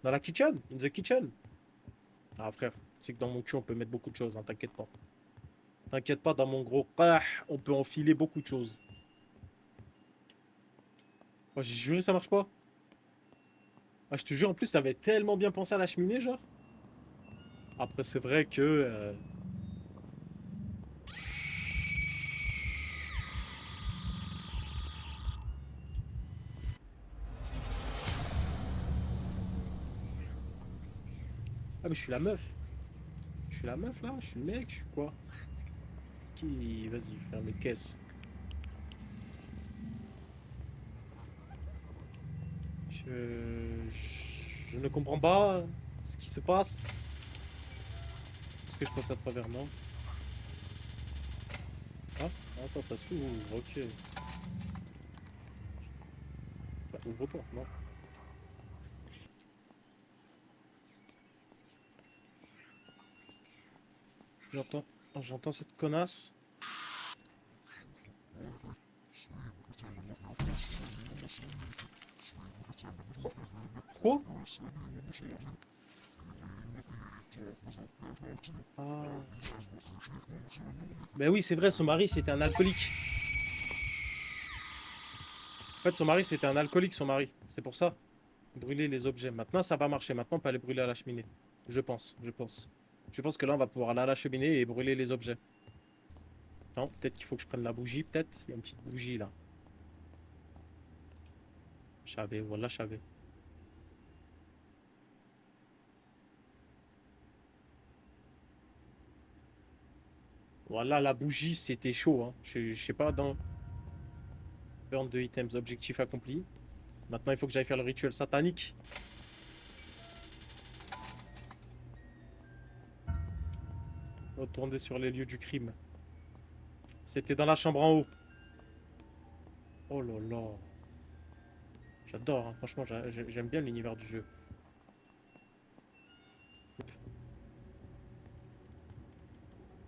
Dans la kitchen? In the kitchen? Ah, frère, c'est que dans mon cul, on peut mettre beaucoup de choses, hein, t'inquiète pas. T'inquiète pas, dans mon gros on peut enfiler beaucoup de choses. Oh, j'ai juré, ça marche pas. Ah, je te jure, en plus, ça avait tellement bien pensé à la cheminée, genre. Après, c'est vrai que... Ah, mais je suis la meuf. Je suis la meuf, là? Je suis le mec? Je suis quoi? Qui... Vas-y, frère, mais qu'est-ce? Je ne comprends pas ce qui se passe. Est-ce que je passe à travers, non? Ah, attends, ça s'ouvre, ok. Bah, ouvre-toi, non? J'entends cette connasse. Quoi? Ah. Ben oui, c'est vrai, son mari c'était un alcoolique. En fait, son mari c'était un alcoolique, son mari. C'est pour ça. Brûler les objets. Maintenant, ça va marcher. Maintenant, on peut aller brûler à la cheminée. Je pense. Je pense que là, on va pouvoir aller à la cheminée et brûler les objets. Non, peut-être qu'il faut que je prenne la bougie, peut-être. Il y a une petite bougie là. Je savais, voilà, je savais. Voilà, la bougie, c'était chaud. Hein. Je sais pas, dans... Burn de items, objectif accompli. Maintenant, il faut que j'aille faire le rituel satanique. Retourner sur les lieux du crime. C'était dans la chambre en haut. Oh là là. J'adore, hein. Franchement, j'aime bien l'univers du jeu.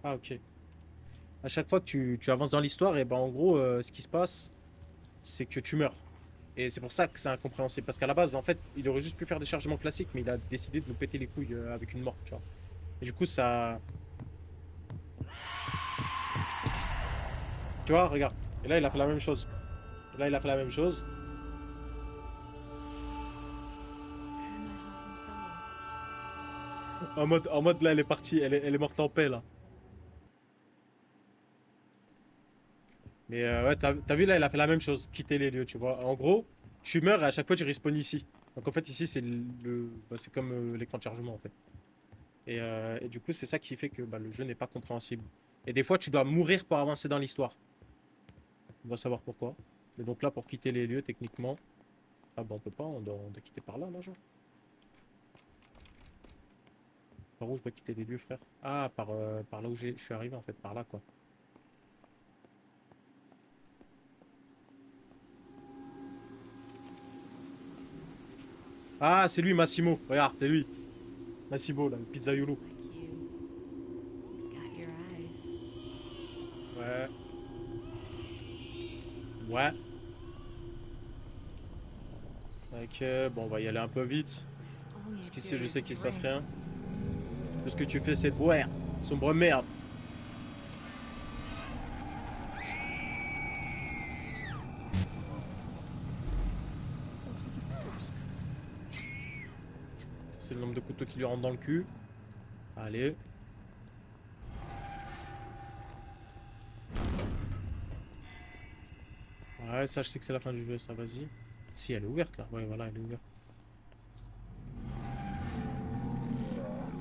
Ah, ok. À chaque fois que tu avances dans l'histoire, et ben en gros, ce qui se passe, c'est que tu meurs. Et c'est pour ça que c'est incompréhensible. Parce qu'à la base, en fait, il aurait juste pu faire des chargements classiques, mais il a décidé de nous péter les couilles avec une mort, tu vois. Et du coup, ça... Tu vois, regarde. Et là, il a fait la même chose. Et là, il a fait la même chose. En mode là, elle est partie. Elle est morte en paix, là. Mais ouais, t'as vu là, il a fait la même chose, quitter les lieux, tu vois. En gros, tu meurs et à chaque fois tu respawns ici. Donc en fait, ici, c'est bah, c'est comme l'écran de chargement en fait. Et du coup, c'est ça qui fait que bah, le jeu n'est pas compréhensible. Et des fois, tu dois mourir pour avancer dans l'histoire. On va savoir pourquoi. Mais donc là, pour quitter les lieux, techniquement. Ah bah, on peut pas, on doit quitter par là, là, genre. Par où je dois quitter les lieux, frère? Ah, par là où je suis arrivé en fait, par là quoi. Ah, c'est lui, Massimo. Regarde, c'est lui. Massimo, là, le pizzaiolo. Like you. He's got your eyes. Ouais. Ouais. Ok, bon, on va y aller un peu vite. All you Parce qu'ici, do je is sais qu'il se passe drink. rien. Tout ce que tu fais, c'est de boire. Sombre merde. Ça, c'est le nombre de couteaux qui lui rentrent dans le cul. Allez. Ouais, ça, je sais que c'est la fin du jeu, ça, vas-y. Si, elle est ouverte, là. Ouais, voilà, elle est ouverte.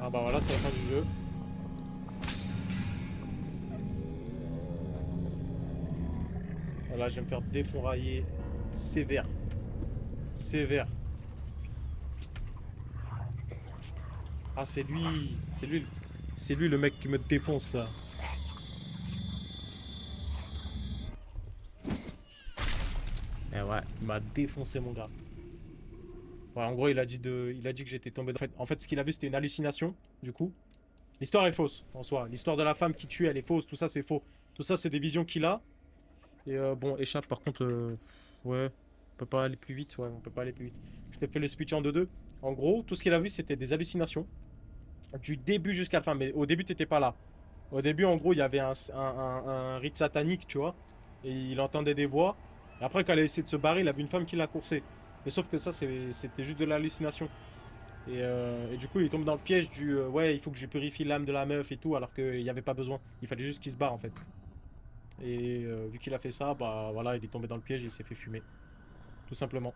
Ah bah voilà, c'est la fin du jeu. Voilà, je vais me faire défourailler sévère. Sévère. Ah, c'est lui. C'est lui le mec qui me défonce, là. Eh ouais, il m'a défoncé, mon gars. Ouais, en gros, il a dit que j'étais tombé dans... En fait, ce qu'il a vu, c'était une hallucination, du coup. L'histoire est fausse, en soi. L'histoire de la femme qui tue, elle est fausse. Tout ça, c'est faux. Tout ça, c'est des visions qu'il a. Et bon, échappe, par contre... ouais, on peut pas aller plus vite. Ouais, on peut pas aller plus vite. Je t'ai fait le speech en 2-2. En gros, tout ce qu'il a vu, c'était des hallucinations. Du début jusqu'à la fin. Mais au début, t'étais pas là. Au début, en gros, il y avait un rite satanique, tu vois. Et il entendait des voix. Et après, quand il a essayé de se barrer, il a vu une femme qui l'a coursé. Mais sauf que ça, c'était juste de l'hallucination. Et du coup, il tombe dans le piège du ouais, il faut que je purifie l'âme de la meuf et tout, alors qu'il n'y avait pas besoin. Il fallait juste qu'il se barre en fait. Et vu qu'il a fait ça, bah voilà, il est tombé dans le piège et il s'est fait fumer. Tout simplement.